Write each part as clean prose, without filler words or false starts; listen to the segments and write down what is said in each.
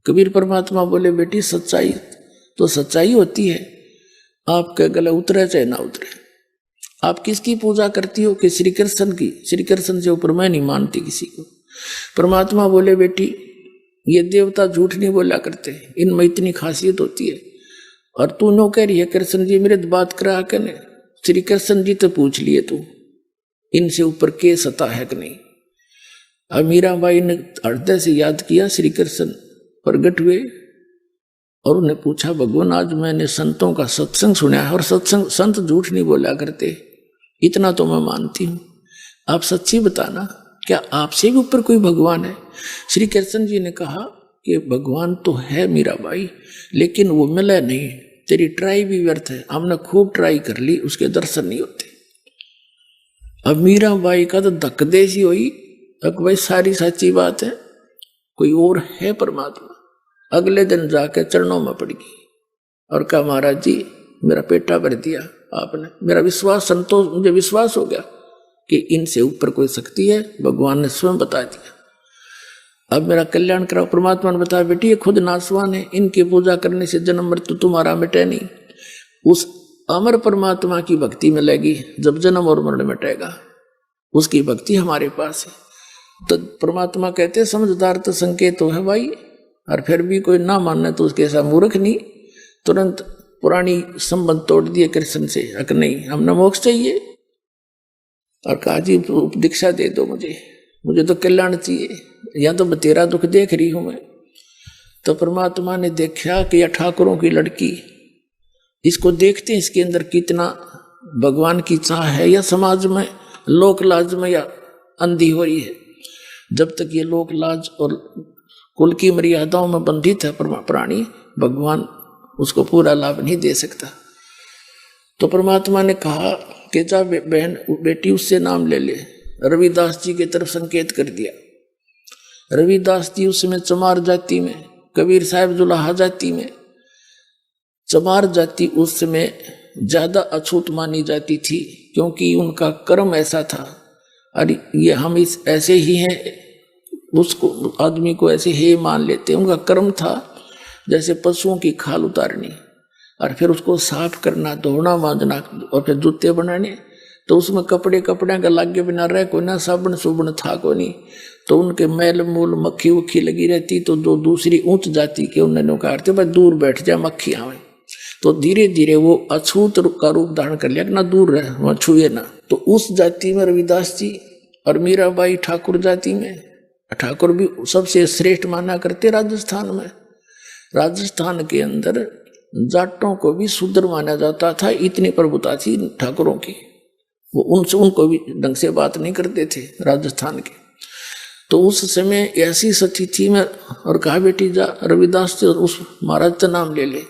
कबीर परमात्मा बोले बेटी सच्चाई तो सच्चाई होती है, आपके गले उतरे चाहे ना उतरे। आप किसकी पूजा करती हो? कि श्री कृष्ण की। श्री कृष्ण से ऊपर मैं नहीं मानती किसी को। परमात्मा बोले बेटी ये देवता झूठ नहीं बोला करते, इनमें इतनी खासियत होती है। और तू नो कह रही है कृष्ण जी मेरे बात करा के ने। श्री कृष्ण जी तो पूछ लिए तू, इनसे ऊपर के सता है कि नहीं। अब मीराबाई ने हृदय से याद किया, श्री कृष्ण प्रगट हुए और उन्हें पूछा भगवान आज मैंने संतों का सत्संग सुना है और सत्संग संत झूठ नहीं बोला करते, इतना तो मैं मानती हूं, आप सच्ची बताना क्या आपसे भी ऊपर कोई भगवान है? श्री कृष्ण जी ने कहा कि भगवान तो है मीराबाई, लेकिन वो मिला नहीं, तेरी ट्राई भी व्यर्थ है, हमने खूब ट्राई कर ली, उसके दर्शन नहीं होते। अब मीराबाई का तो धक देसी हुई, भाई सारी सच्ची बात है, कोई और है परमात्मा। अगले दिन जाकर चरणों में पड़ गई और कहा महाराज जी मेरा पेटा भर दिया आपने, मेरा विश्वास संतोष, मुझे विश्वास हो गया कि इनसे ऊपर कोई शक्ति है, भगवान ने स्वयं बता दिया। अब मेरा कल्याण कराओ। परमात्मा ने बताया बेटी ये खुद नासवान है, इनकी पूजा करने से जन्म मृत्यु तुम्हारा मिटे नहीं, उस अमर परमात्मा की भक्ति में लगी, जब जन्म और मरण मिटेगा उसकी भक्ति हमारे पास है। तो परमात्मा कहते समझदार तो संकेत तो है भाई, और फिर भी कोई ना मानने तो उसके ऐसा मूर्ख नहीं। तुरंत पुरानी संबंध तोड़ दिए कृष्ण से, अक नहीं हमने मोक्ष चाहिए, और कहा जी दीक्षा दे दो मुझे तो कल्याण चाहिए, या तो तेरा दुख देख रही हूं मैं। तो परमात्मा ने देखा कि यह ठाकुरों की लड़की, इसको देखते हैं इसके अंदर कितना भगवान की चाह है, या समाज में लोक लाज में या अंधी हो रही है। जब तक ये लोक लाज और कुल की मर्यादाओं में बंधित है प्राणी, भगवान उसको पूरा लाभ नहीं दे सकता। तो परमात्मा ने कहा कि जा बहन बेटी उससे नाम ले ले। रविदास जी की तरफ संकेत कर दिया। रविदास जी उस समय चमार जाति में, कबीर साहब जुलाहा जाति में। चमार जाति उस समय ज्यादा अछूत मानी जाती थी, क्योंकि उनका कर्म ऐसा था। अरे ये हम इस ऐसे ही हैं, उसको आदमी को ऐसे ही मान लेते। उनका कर्म था जैसे पशुओं की खाल उतारनी और फिर उसको साफ करना, धोना मांजना और फिर जूते बनाने। तो उसमें कपड़े का लागे बिना रह कोई ना, साबुन सुबुन था को नहीं। तो उनके मैल मूल मक्खी उक्खी लगी रहती। तो जो दूसरी ऊंच जाति के उन्होंने कहा भाई दूर बैठ जा मक्खी आवे। तो धीरे धीरे वो अछूत का रूप धारण कर लिया कि ना दूर रहे, वहां छुए ना। तो उस जाति में रविदास जी और मीराबाई ठाकुर जाति में। ठाकुर भी सबसे श्रेष्ठ माना करते राजस्थान में। राजस्थान के अंदर जाटों को भी शूद्र माना जाता था, इतनी प्रभुता थी ठाकुरों की। वो उनसे उनको भी ढंग से बात नहीं करते थे राजस्थान के। तो उस समय ऐसी सती थी मैं, और कहा बेटी जा रविदास से उस महाराज का नाम ले ले।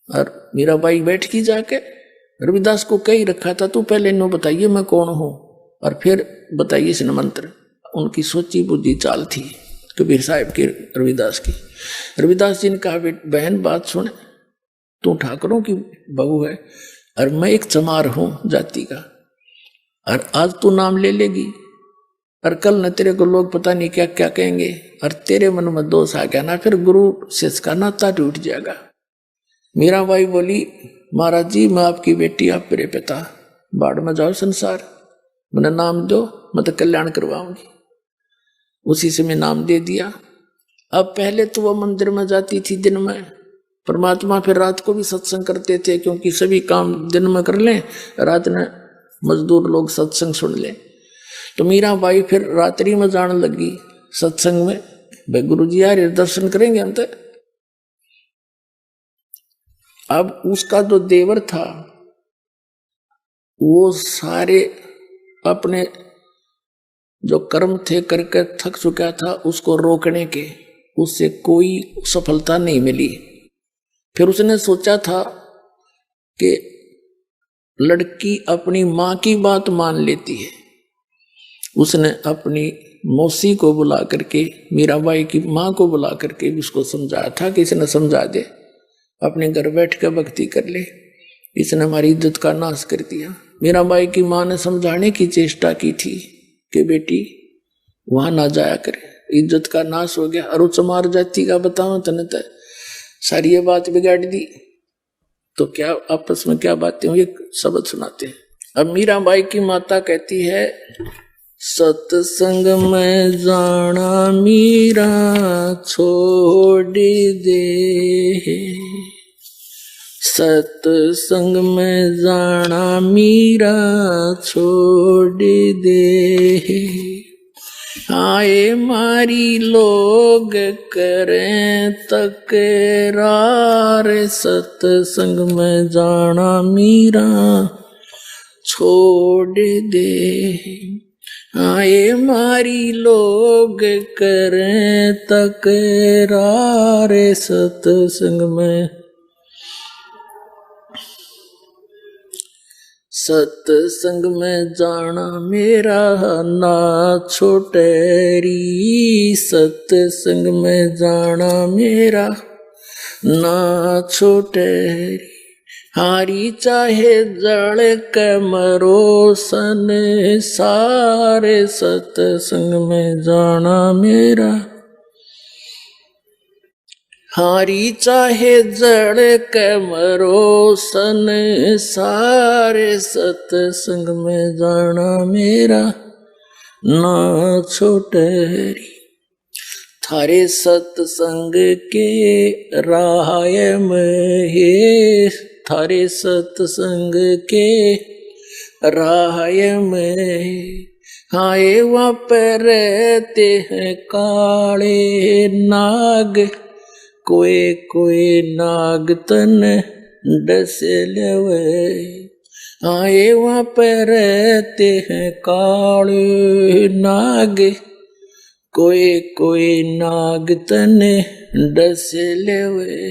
और मीराबाई बैठ की जाके रविदास को कही रखा था तू पहले इन्हों बताइए मैं कौन हूं और फिर बताइए इस मंत्र। उनकी सोची बुद्धि चाल थी कबीर साहब की, रविदास की। रविदास जी ने कहा बहन बात सुन, तू ठाकुरों की बहू है और मैं एक चमार हूं जाति का, और आज तू नाम ले लेगी और कल न तेरे को लोग पता नहीं क्या क्या कहेंगे, और तेरे मन में दोष आ गया ना, फिर गुरु शिष्य का नाता टूट जाएगा। मीराबाई बोली महाराज जी मैं आपकी बेटी, आप मेरे पिता, बाढ़ में जाओ संसार, मैंने नाम दो, मैं तो कल्याण करवाऊंगी। उसी से मैं नाम दे दिया। अब पहले तो वह मंदिर में जाती थी दिन में, परमात्मा फिर रात को भी सत्संग करते थे, क्योंकि सभी काम दिन में कर लें, रात में मजदूर लोग सत्संग सुन लें। तो मीराबाई फिर रात्रि में जाने लगी सत्संग में, भाई गुरु जी यार दर्शन करेंगे हम तो। अब उसका जो देवर था वो सारे अपने जो कर्म थे करके थक चुका था, उसको रोकने के उससे कोई सफलता नहीं मिली। फिर उसने सोचा था कि लड़की अपनी माँ की बात मान लेती है। उसने अपनी मौसी को बुला करके, मीराबाई की माँ को बुला करके भी उसको समझाया था कि इसने समझा दे, अपने घर बैठ कर भक्ति कर ले, इसने हमारी इज्जत का नाश कर दिया। मीराबाई की माँ ने समझाने की चेष्टा की थी कि बेटी वहां ना जाया करे, इज्जत का नाश हो गया। और चमार जाति का बताओ तने तो सारी ये बात बिगाड़ दी। तो क्या आपस में क्या बातें हुई, शब्द सुनाते हैं। अब मीराबाई की माता कहती है, सत्संग में जाना मीरा छोड़ दे, सत्संग में जाना मीरा छोड़ दे, आए मारी लोग करें तकरार, सत्संग में जाना मीरा छोड़ दे, आए मारी लोग करें तकरार, सत्संग में जाना मेरा ना छोटेरी, सत्संग में जाना मेरा ना छोटेरी, हारी चाहे जड़ के मरो सन सारे, सत्संग में जाना मेरा, हारी चाहे जड़ के मरो सन सारे, सत्संग में जाना मेरा ना छोटेरी, थारे सत्संग के राय में हे, थारे सत्संग के राय में, हाय वहाँ पर रहते हैं काले नाग, कोई कोई नाग तन डस लेवे, आए वहाँ पर रहते हैं काले नाग, कोई कोई नाग तन डस लेवे,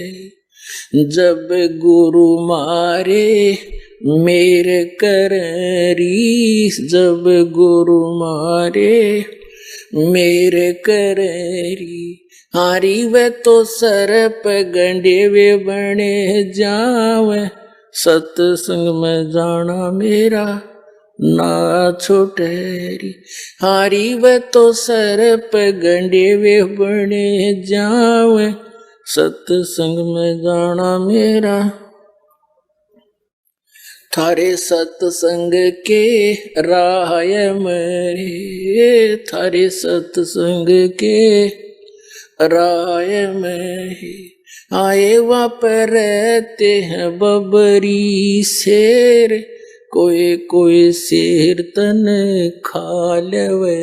जब गुरु मारे मेरे करी, जब गुरु मारे मेरे करी, हारी वे तो सरप गंडे वे बने जावे, सत्संग में जाना मेरा ना छोटेरी, हारी वे तो सरप गंडे वे बने जावे, सत्संग में जाना मेरा, थारे सत्संग के राय में, थारे सत्संग के राय में, आए वहाँ पर रहते हैं बबरी शेर, कोई कोई शेर तन खा लेवे,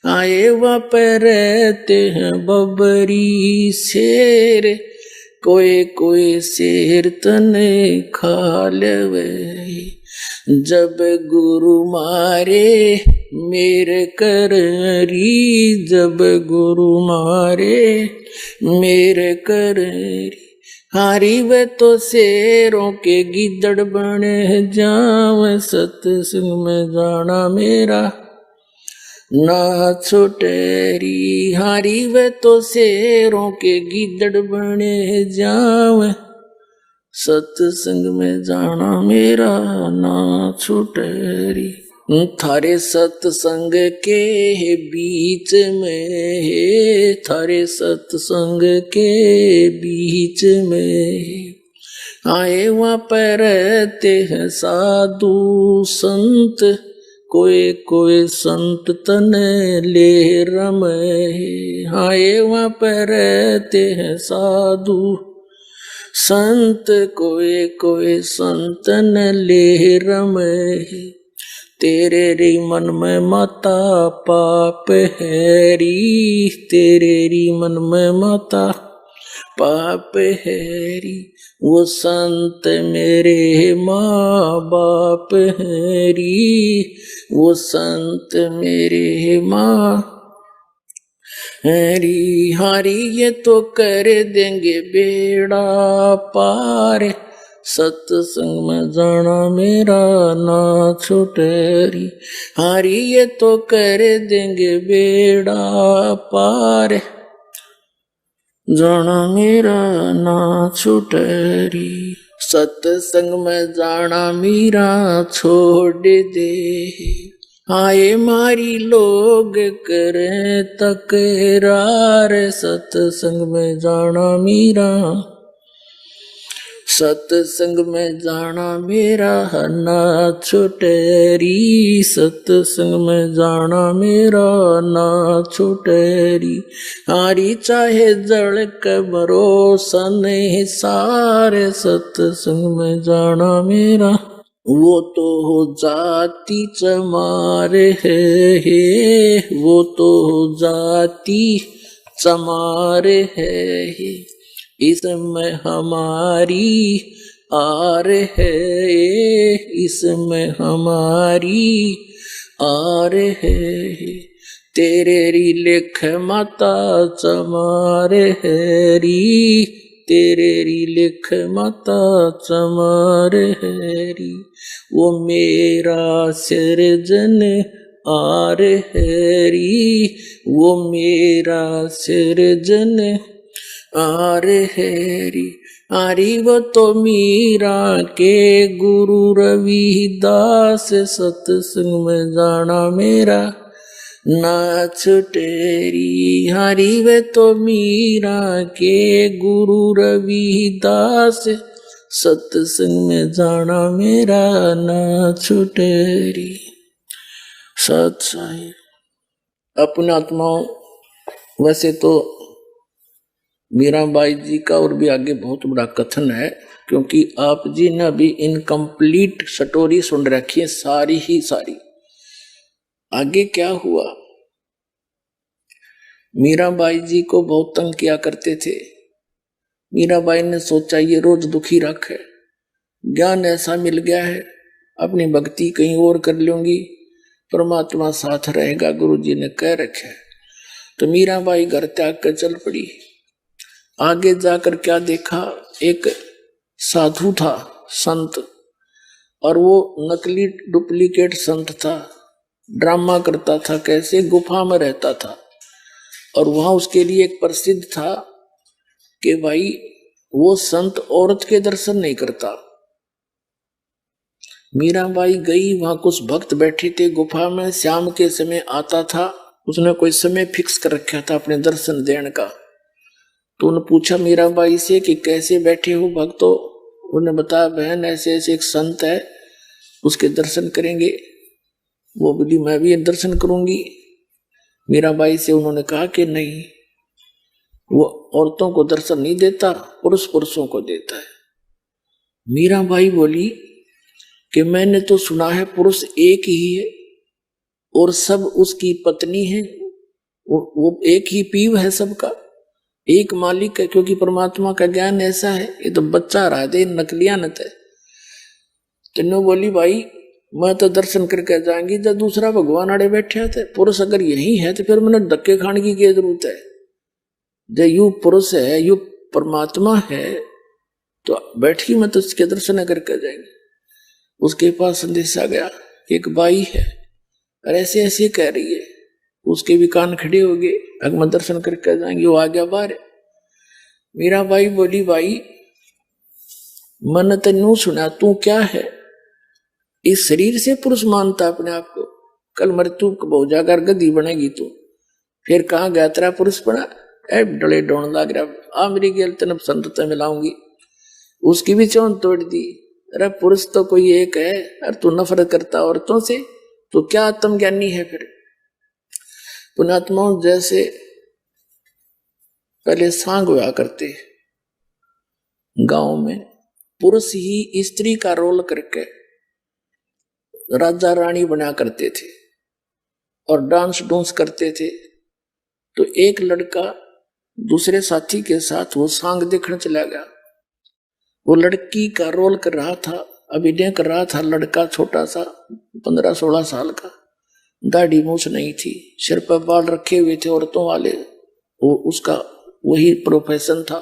आए वहाँ पर रहते हैं बबरी शेर, कोई कोई शेर तन खा लेवे, जब गुरु मारे मेरे करी, जब गुरु मारे मेरे करी, हारी वे तो शेरों के गिद्दड़ बने जावे, सत्संग में जाना मेरा ना छोटेरी, हारी वे तो शेरों के गिद्दड़ बने जावे, सत्संग में जाना मेरा ना छोटेरी, थारे सत्संग के बीच में, थारे सत्संग के बीच में, आए वहाँ पर रहते हैं साधु संत, कोई कोई संत तन ले रमे, आए वहाँ पर रहते हैं साधु संत, कोई कोई संतन ले रमे, तेरे री मन में माता पाप है री, तेरे री मन में माता पाप है री, वो संत मेरे माँ बाप है री, वो संत मेरे माँ हरी, हारी ये तो कर देंगे बेड़ा पार, सत्संग में जाना मेरा ना छोटेरी, हारी ये तो कर देंगे बेड़ा पार, जाना मेरा ना छोटेरी, सत्संग में जाना मेरा छोड़ दे, आए मारी लोग करे तकरार, सत्संग में जाना मीरा, सत्संग में जाना मेरा ना छुटेरी, सत्संग में जाना मेरा ना छुटेरी। हारी चाहे जड़ के भरोसा नहीं सारे, सत्संग में जाना मेरा। वो तो हो जाती चमारे है, वो तो हो जाती चमारे है, इसमें हमारी आर है, इसमें हमारी आर है। तेरे री लेख माता चमारे हरी, तेरे री लेख माता चमारे हरी। वो मेरा सृजन आर हरी, वो मेरा सृजन आर हरी। हरी वो तो मीरा के गुरु रविदास, सत्संग में जाना मेरा ना छुटेरी। हरी वे तो मीरा के गुरु रविदास, सत्संग में जाना मेरा ना छुटेरी। सत साहिब। अपने आत्माओं, वैसे तो मीराबाई जी का और भी आगे बहुत बड़ा कथन है, क्योंकि आप जी ने अभी इनकम्प्लीट स्टोरी सुन रखी है सारी ही सारी। आगे क्या हुआ, मीराबाई जी को बहुत तंग किया करते थे। मीराबाई ने सोचा ये रोज दुखी रखे, ज्ञान ऐसा मिल गया है, अपनी भक्ति कहीं और कर लूंगी, परमात्मा साथ रहेगा, गुरु जी ने कह रखे। तो मीराबाई घर त्याग कर चल पड़ी। आगे जाकर क्या देखा, एक साधु था, संत, और वो नकली डुप्लीकेट संत था, ड्रामा करता था, कैसे गुफा में रहता था। और वहां उसके लिए एक प्रसिद्ध था कि भाई वो संत औरत के दर्शन नहीं करता। मीराबाई गई, वहां कुछ भक्त बैठे थे गुफा में, शाम के समय आता था, उसने कोई समय फिक्स कर रखा था अपने दर्शन देने का। तो उन्होंने पूछा मीराबाई से कि कैसे बैठे हो भक्तों। उन्होंने बताया बहन ऐसे ऐसे एक संत है, उसके दर्शन करेंगे। वो बोली मैं भी दर्शन करूंगी। मीराबाई से उन्होंने कहा कि नहीं, वो औरतों को दर्शन नहीं देता, पुरुष पुरुषों को देता है। मीराबाई बोली कि मैंने तो सुना है पुरुष एक ही है और सब उसकी पत्नी है, वो एक ही पीव है, सबका एक मालिक है, क्योंकि परमात्मा का ज्ञान ऐसा है। ये तो बच्चा रहा दे नकलियानत है। तीनों बोली भाई मैं तो दर्शन करके जाएंगी, जब दूसरा भगवान आड़े बैठे थे, पुरुष अगर यही है तो फिर मैंने धक्के खाने की क्या जरूरत है। जब यू पुरुष है, यू परमात्मा है, तो बैठी मैं तो उसके दर्शन करके जाएंगे। उसके पास संदेश आ गया कि एक बाई है और ऐसे ऐसे कह रही है। उसके भी कान खड़े हो गए, अगर मैं दर्शन करके जाएंगे। वो आ गया बाहर। मीराबाई बोली भाई मन तेनू सुना, तू क्या है, इस शरीर से पुरुष मानता अपने आप को, कल मृत्यु हो जाकर गद्दी बनेगी तू, फिर कहाँ गया तेरा पुरुष बना। डले डोन लग रहा, आ मेरी गेल तेन संत मिलाऊंगी। उसकी भी चौन तोड़ दी। अरे पुरुष तो कोई एक है और तू नफरत करता औरतों से, तो क्या आत्मज्ञानी है फिर। पुणात्माओं, जैसे पहले सांग हुआ करते गांव में, पुरुष ही स्त्री का रोल करके राजा रानी बना करते थे और डांस डूंस करते थे। तो एक लड़का दूसरे साथी के साथ वो सांग देखने चला गया। वो लड़की का रोल कर रहा था, अभिनय कर रहा था। लड़का छोटा सा 15-16 साल का, दाढ़ी मूछ नहीं थी, सिर पर बाल रखे हुए थे औरतों वाले, वो उसका वही प्रोफेशन था।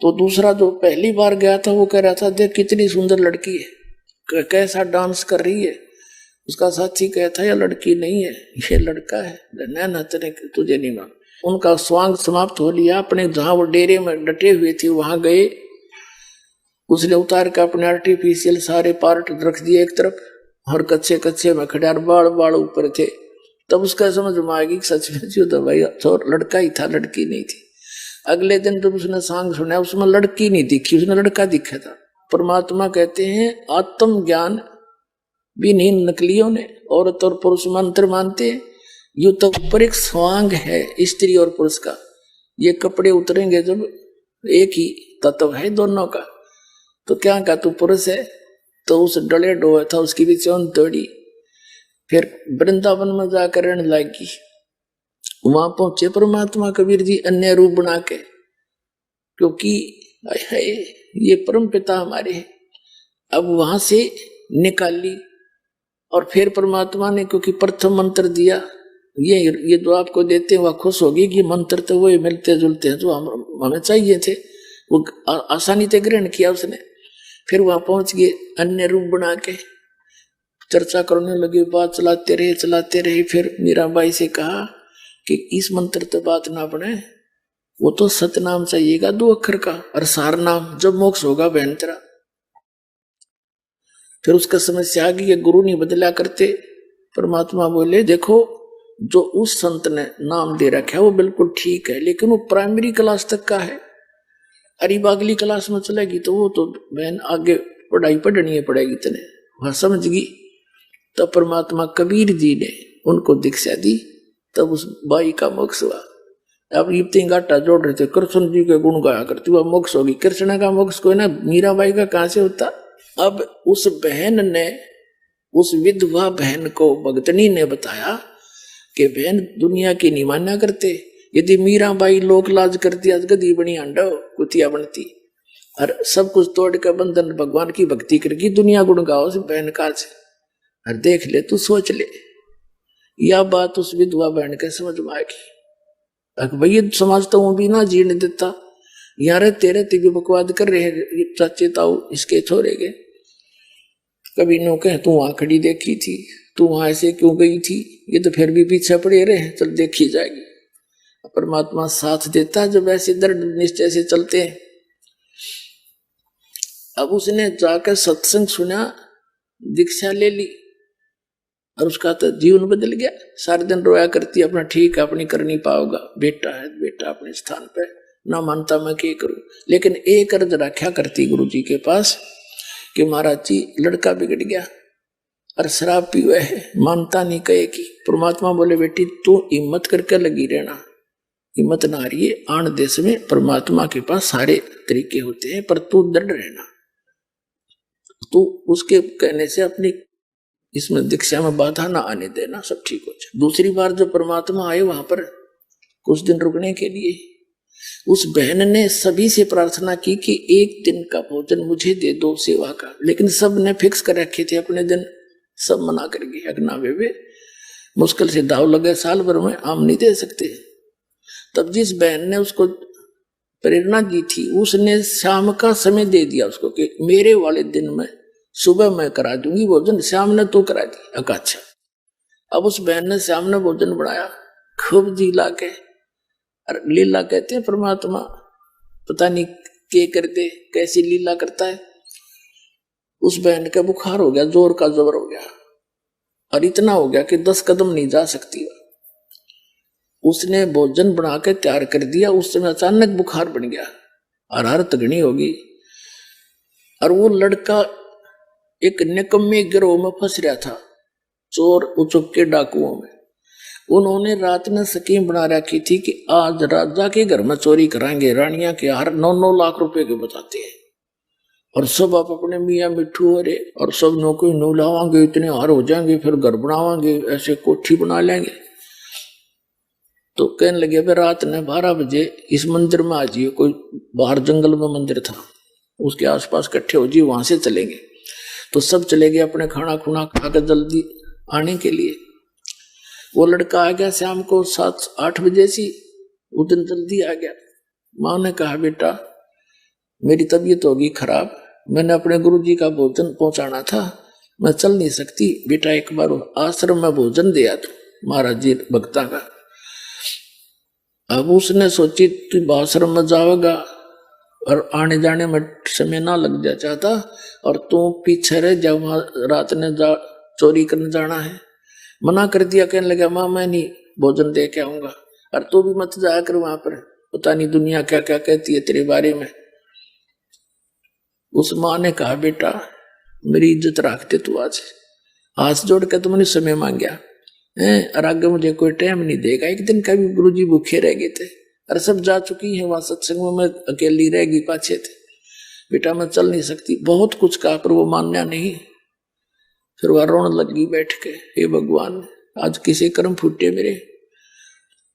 तो दूसरा जो पहली बार गया था वो कह रहा था देख कितनी सुंदर लड़की है, कैसा डांस कर रही है। उसका साथी कहता यह लड़की नहीं है, ये लड़का है। ना तेरे तुझे नहीं मान। उनका स्वांग समाप्त हो लिया। अपने जहां वो डेरे में डटे हुए थे वहां गए। उसने उतार कर अपने आर्टिफिशियल सारे पार्ट रख दिए एक तरफ और कच्चे कच्चे में खड़े और बाल बाल ऊपर थे। तब उसका समझ में आ गई सच में जो तो भाई तो लड़का ही था, लड़की नहीं थी। अगले दिन जब उसने सांग सुना उसमें लड़की नहीं दिखी, उसने लड़का दिखा था। परमात्मा कहते हैं आत्म ज्ञान विहीन नकलियों ने औरत और पुरुष मंत्र मानते हैं। यू तो ऊपर एक स्वांग है स्त्री और पुरुष का, ये कपड़े उतरेंगे जब एक ही तत्व है दोनों का। तो क्या कहा तू पुरुष है, तो उस डले डोए था उसकी भी चौन तोड़ी। फिर वृंदावन में जाकर रहने लगी। वहां पहुंचे परमात्मा कबीर जी अन्य रूप बना के, क्योंकि ये परम पिता हमारे हैं। अब वहां से निकाली और फिर परमात्मा ने क्योंकि प्रथम मंत्र दिया, ये जो आपको देते हैं वह खुश होगी कि मंत्र तो वही मिलते जुलते हैं जो हमें चाहिए थे, वो आसानी से ग्रहण किया उसने। फिर वहां पहुंच गए अन्य रूप बना के चर्चा करने लगे, बात चलाते रहे। फिर मीराबाई से कहा कि इस मंत्र तो बात ना बने, वो तो सतनाम चाहिएगा 2 अक्षर का, और सार नाम जब मोक्ष होगा बहन तेरा। फिर उसका समस्या आ गई, गुरु नहीं बदला करते। परमात्मा बोले देखो जो उस संत ने नाम दे रखा है वो बिल्कुल ठीक है, लेकिन वो प्राइमरी क्लास तक का है। अरे अगली क्लास में चलेगी तो वो तो बहन आगे पढ़ाई पढ़नी पड़ेगी तने, वह समझ गई। तब परमात्मा कबीर जी ने उनको दीक्षा दी, तब उस बाई का मोक्ष हुआ। अब ये 3 गाटा जोड़ रहे थे, कृष्ण जी के गुण गाया करती हुआ मोक्ष होगी। कृष्ण का मोक्ष कोई ना, मीराबाई का कहां से होता। अब उस बहन ने, उस विधवा बहन को भगतनी ने बताया कि बहन दुनिया की नहीं मान्या करते, यदि मीराबाई लोक लाज करती आज गदी बनी अंडो कुतिया बनती, और सब कुछ तोड़ के बंधन भगवान की भक्ति करके दुनिया गुण गाओ से बहन काज। और देख ले तू सोच ले, यह बात उस विधवा बहन के समझ में आएगी। भैया समाज तो वो भी ना जीने देता, यार तेरे भी बकवाद कर रहे हैं चाचे ताऊ इसके छोरे के। कभी नो कह तू वहां खड़ी देखी थी, तू वहां ऐसे क्यों गई थी, ये तो फिर भी पीछे पड़े रहे, चल देखी जाएगी। परमात्मा साथ देता जब ऐसे दृढ़ निश्चय से चलते हैं। अब उसने जाकर सत्संग सुना, दीक्षा ले ली, और उसका तो जीवन बदल गया। सारे दिन रोया करती अपना ठीक है अपनी कर नहीं पाओगा, बेटा है बेटा अपने स्थान पे ना मानता मैं क्या करूं। लेकिन एक अर्ज रखा करती गुरु जी के पास कि महाराज जी लड़का बिगड़ गया और शराब पी हुआ है, मानता नहीं कहे की। परमात्मा बोले बेटी तू हिम्मत करके लगी रहना, हिम्मत ना रही है। आन देश में परमात्मा के पास सारे तरीके होते हैं, पर तू दृढ़ रहना। तू उसके कहने से अपनी इसमें दीक्षा में बाधा ना आने देना, सब ठीक हो जाए। दूसरी बार जब परमात्मा आए वहां पर कुछ दिन रुकने के लिए, उस बहन ने सभी से प्रार्थना की कि 1 दिन का भोजन मुझे दे दो सेवा का, लेकिन सब ने फिक्स कर रखे थे अपने दिन, सब मना कर गए। अगना वे मुश्किल से दाव लगे, साल भर में आम नहीं दे सकते। तब जिस बहन ने उसको प्रेरणा दी थी उसने शाम का समय दे दिया उसको कि मेरे वाले दिन में सुबह मैं करा दूंगी भोजन, शाम ने तो करा दी। अच्छा, अब उस बहन ने शाम ने भोजन बनाया खूब जी ला के, और लीला कहते हैं परमात्मा पता नहीं के कर दे कैसी लीला करता है। उस बहन का बुखार हो गया, जोर का जोर हो गया, और इतना हो गया कि 10 कदम नहीं जा सकती। उसने भोजन बना के तैयार कर दिया, उस समय अचानक बुखार बन गया और हर तगनी होगी। और वो लड़का एक निकम्मे गिरोह में फंस रहा था, चोर उचुक के डाकुओं में। उन्होंने रात में स्कीम बना रखी थी कि आज राजा के घर में चोरी कराएंगे, रानियां के हार 9-9 लाख रुपए के बताते हैं, और सब आप अपने मियाँ मिट्ठू हो रहे, और सब नौकरी नो लावांगे, इतने हार हो जाएंगे, फिर घर बनावांगे, ऐसे कोठी बना लेंगे। तो कहने लगे भाई रात ने 12 बजे इस मंदिर में आ जाइए, कोई बाहर जंगल में मंदिर था उसके आसपास इकट्ठे हो जी, वहां से चलेंगे। तो सब चले गए अपने खाना खुना खाकर जल्दी आने के लिए। वो लड़का आ गया शाम को 7-8 बजे सी, वो दिन जल्दी आ गया। माँ ने कहा बेटा मेरी तबीयत होगी खराब, मैंने अपने गुरुजी का भोजन पहुंचाना था, मैं चल नहीं सकती, बेटा एक बार आश्रम में भोजन दिया तो महाराज जी भक्ता का। अब उसने सोची तू आश्रम में जाओगा और आने जाने में समय ना लग जा चाहता, और तू पीछे रह जा, वहां रात ने जा चोरी करने जाना है। मना कर दिया, कहने लगा माँ मैं नहीं भोजन दे के आऊंगा, और तू भी मत जाया कर वहां पर, पता नहीं दुनिया क्या क्या कहती है तेरे बारे में। उस माँ ने कहा बेटा मेरी इज्जत रखते तू, आज हाथ जोड़ के तुमने समय मांगया है, और आगे मुझे कोई टाइम नहीं देगा। एक दिन का भी गुरुजी भूखे रह गए थे, अरे सब जा चुकी है वहां सत्संग में, मैं अकेली रह गई पाछे थे। बेटा मैं चल नहीं सकती, बहुत कुछ कहा पर वो मानना नहीं। फिर वह रोने लगी बैठ के, हे भगवान आज किसे कर्म फूटे मेरे।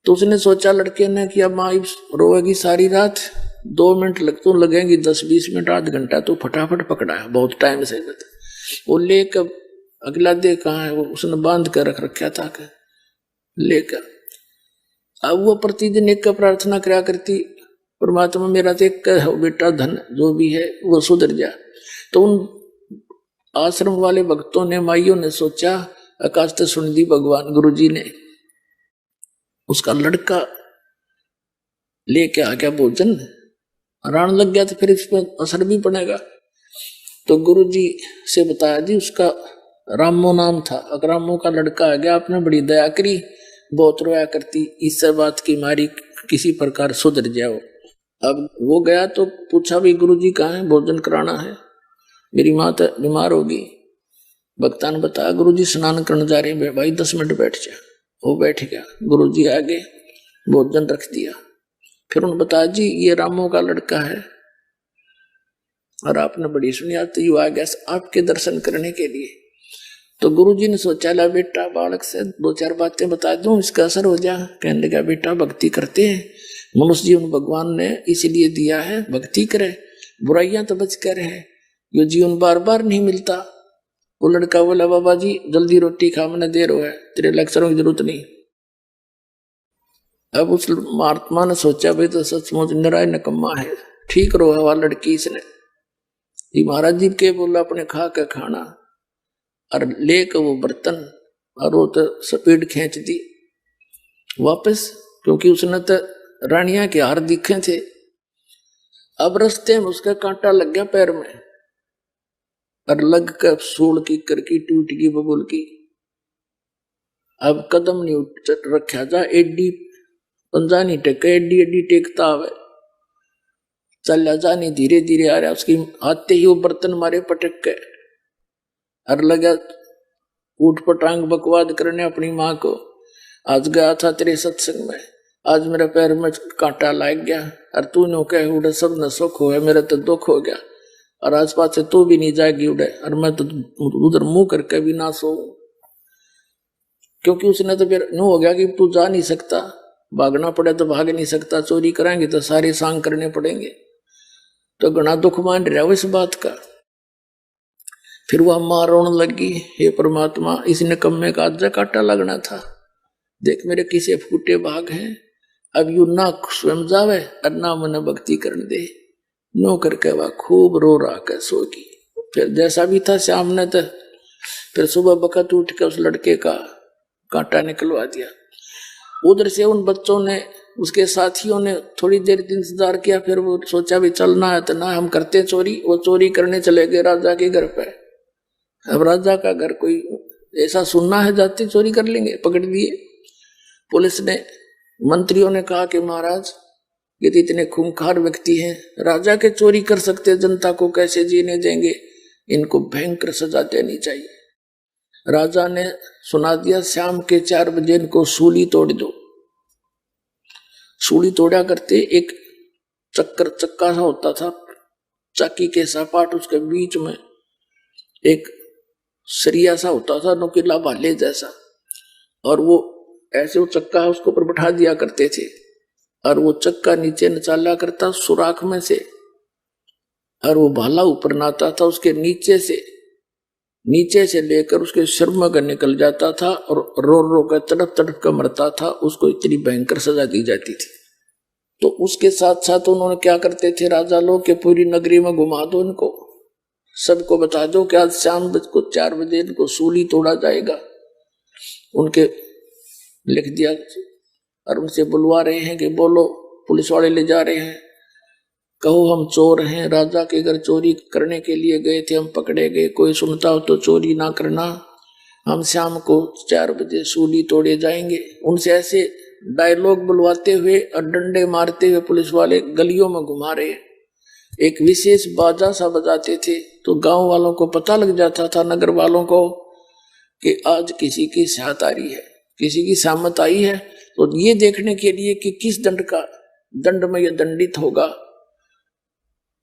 तो उसने सोचा लड़के ने कि अब माँ रोएगी सारी रात, 2 मिनट तो लगेंगी, 10-20 मिनट आध घंटा तो फटाफट पकड़ा है, बहुत टाइम से। वो लेकर अगला दे कहाँ है, वो उसने बांध कर रख रखा था लेकर। अब वो प्रतिदिन एक का प्रार्थना करा करती, परमात्मा मेरा तो एक का हो बेटा, धन जो भी है वो सुधर जा। तो उन आश्रम वाले भक्तों ने, माइयों ने सोचा, आकाश से सुन दी भगवान गुरुजी ने, उसका लड़का लेके आ गया भोजन, रान लग गया तो फिर इस पर असर भी पड़ेगा। तो गुरुजी से बताया जी उसका रामो नाम था, रामो का लड़का आ गया, आपने बड़ी दया करी, बहुत रोया करती, इस बात की मारी किसी प्रकार सुधर जाओ। अब वो गया तो पूछा भी गुरुजी कहाँ है, भोजन कराना है, मेरी माँ तो बीमार होगी। भक्ता ने बताया गुरुजी स्नान करने जा रहे हैं भाई, 10 मिनट बैठ जा। वो बैठ गया, गुरुजी आगे भोजन रख दिया। फिर उन्होंने बताया जी ये रामो का लड़का है, और आपने बड़ी सुनी, आज तो यू आ गया आपके दर्शन करने के लिए। तो गुरुजी ने सोचा ला बेटा बालक से 2-4 बातें बता दूं, इसका असर हो जा। कहने लगा बेटा भक्ति करते हैं, मनुष्य जीवन भगवान ने इसलिए दिया है, भक्ति करे, बुराइयां तो बच कर है, ये जीवन बार बार नहीं मिलता। वो लड़का बोला बाबा जी जल्दी रोटी खा, मैंने देर हो है, तेरे लेक्चरों की जरूरत नहीं। अब उस महात्मा ने सोचा भाई तो सचमुच निराय नकम्मा है, ठीक रो हवा लड़की इसने। महाराज जी के बोला अपने खा के खाना, और लेकर वो बर्तन, और वो तो स्पीड खींच दी वापस, क्योंकि उसने तो रानिया के हार दिखे थे। अब रास्ते में उसका कांटा लग गया पैर में, और लग कर सूल की करकी टूट गई बबुल की। अब कदम नहीं रखा जा, एडी पंजा नहीं टेका, एडी एडी टेकता आवे, चल जा नहीं, धीरे धीरे आ रहा। उसकी आते ही वो बर्तन मारे पटक के, और लगा ऊट पटांग बकवाद करने अपनी माँ को, आज गया था तेरे सत्संग में, आज मेरे पैर में कांटा लग गया, और तू नो कह उड़े सब न सुख हो, मेरा तो दुख हो गया, और आस पास से तू भी नहीं जाएगी उड़े, और मैं तो उधर मुंह करके भी ना सो। क्योंकि उसने तो फिर नो हो गया कि तू जा नहीं सकता, भागना पड़े तो भाग नहीं सकता, चोरी कराएंगे तो सारे सांग करने पड़ेंगे, तो घना दुख मान रहा इस बात का। फिर वह मां रोने लगी, हे परमात्मा इस निकम्मे का आज कांटा लगना था, देख मेरे किसे फूटे भाग हैं, अब यू ना स्वयं जावे और ना मन भक्ति करने दे। नो करके वह खूब रो रहा के सोगी। फिर जैसा भी था शाम ने तो फिर सुबह बखत उठ के उस लड़के का कांटा निकलवा दिया। उधर से उन बच्चों ने, उसके साथियों ने थोड़ी देर इंतजार किया, फिर वो सोचा भी चलना है तो ना हम करते चोरी। वो चोरी करने चले गए राजा के घर पे। अब राजा का घर कोई ऐसा सुनना है जाते चोरी कर लेंगे, पकड़ लिए। पुलिस ने, मंत्रियों ने कहा कि महाराज ये तो इतने खूंखार व्यक्ति हैं, राजा के चोरी कर सकते, जनता को कैसे जीने देंगे, इनको भयंकर सजा देनी चाहिए। राजा ने सुना दिया शाम के 4 बजे इनको सूली तोड़ दो। सूली तोड़ा करते एक चक्का सा होता था, चक्की के सपाट, उसके बीच में एक सरिया सा होता था, नुकीला भाले जैसा, और वो ऐसे वो चक्का उसको ऊपर बैठा दिया करते थे, और वो चक्का नीचे नचाला करता सुराख में से, और वो भाला ऊपर नाता था, उसके नीचे से लेकर उसके सिर में निकल जाता था, और रो रो कर तड़प तड़प कर मरता था। उसको इतनी भयंकर सजा दी जाती थी। तो उसके साथ साथ उन्होंने क्या करते थे राजा लोग, के पूरी नगरी में घुमा दो इनको, सबको बता दो कि आज शाम को 4 बजे इनको सूली तोड़ा जाएगा। उनके लिख दिया, और उनसे बुलवा रहे हैं कि बोलो, पुलिस वाले ले जा रहे हैं, कहो हम चोर हैं, राजा के घर चोरी करने के लिए गए थे, हम पकड़े गए, कोई सुनता हो तो चोरी ना करना, हम शाम को 4 बजे सूली तोड़े जाएंगे। उनसे ऐसे डायलॉग बुलवाते हुए और डंडे मारते हुए पुलिस वाले गलियों में घुमा रहे। एक विशेष बाजा सा बजाते थे तो गांव वालों को पता लग जाता था, नगर वालों को, कि आज किसी की साथ आ रही है, किसी की सामत आई है। तो ये देखने के लिए कि किस दंड में यह दंडित होगा,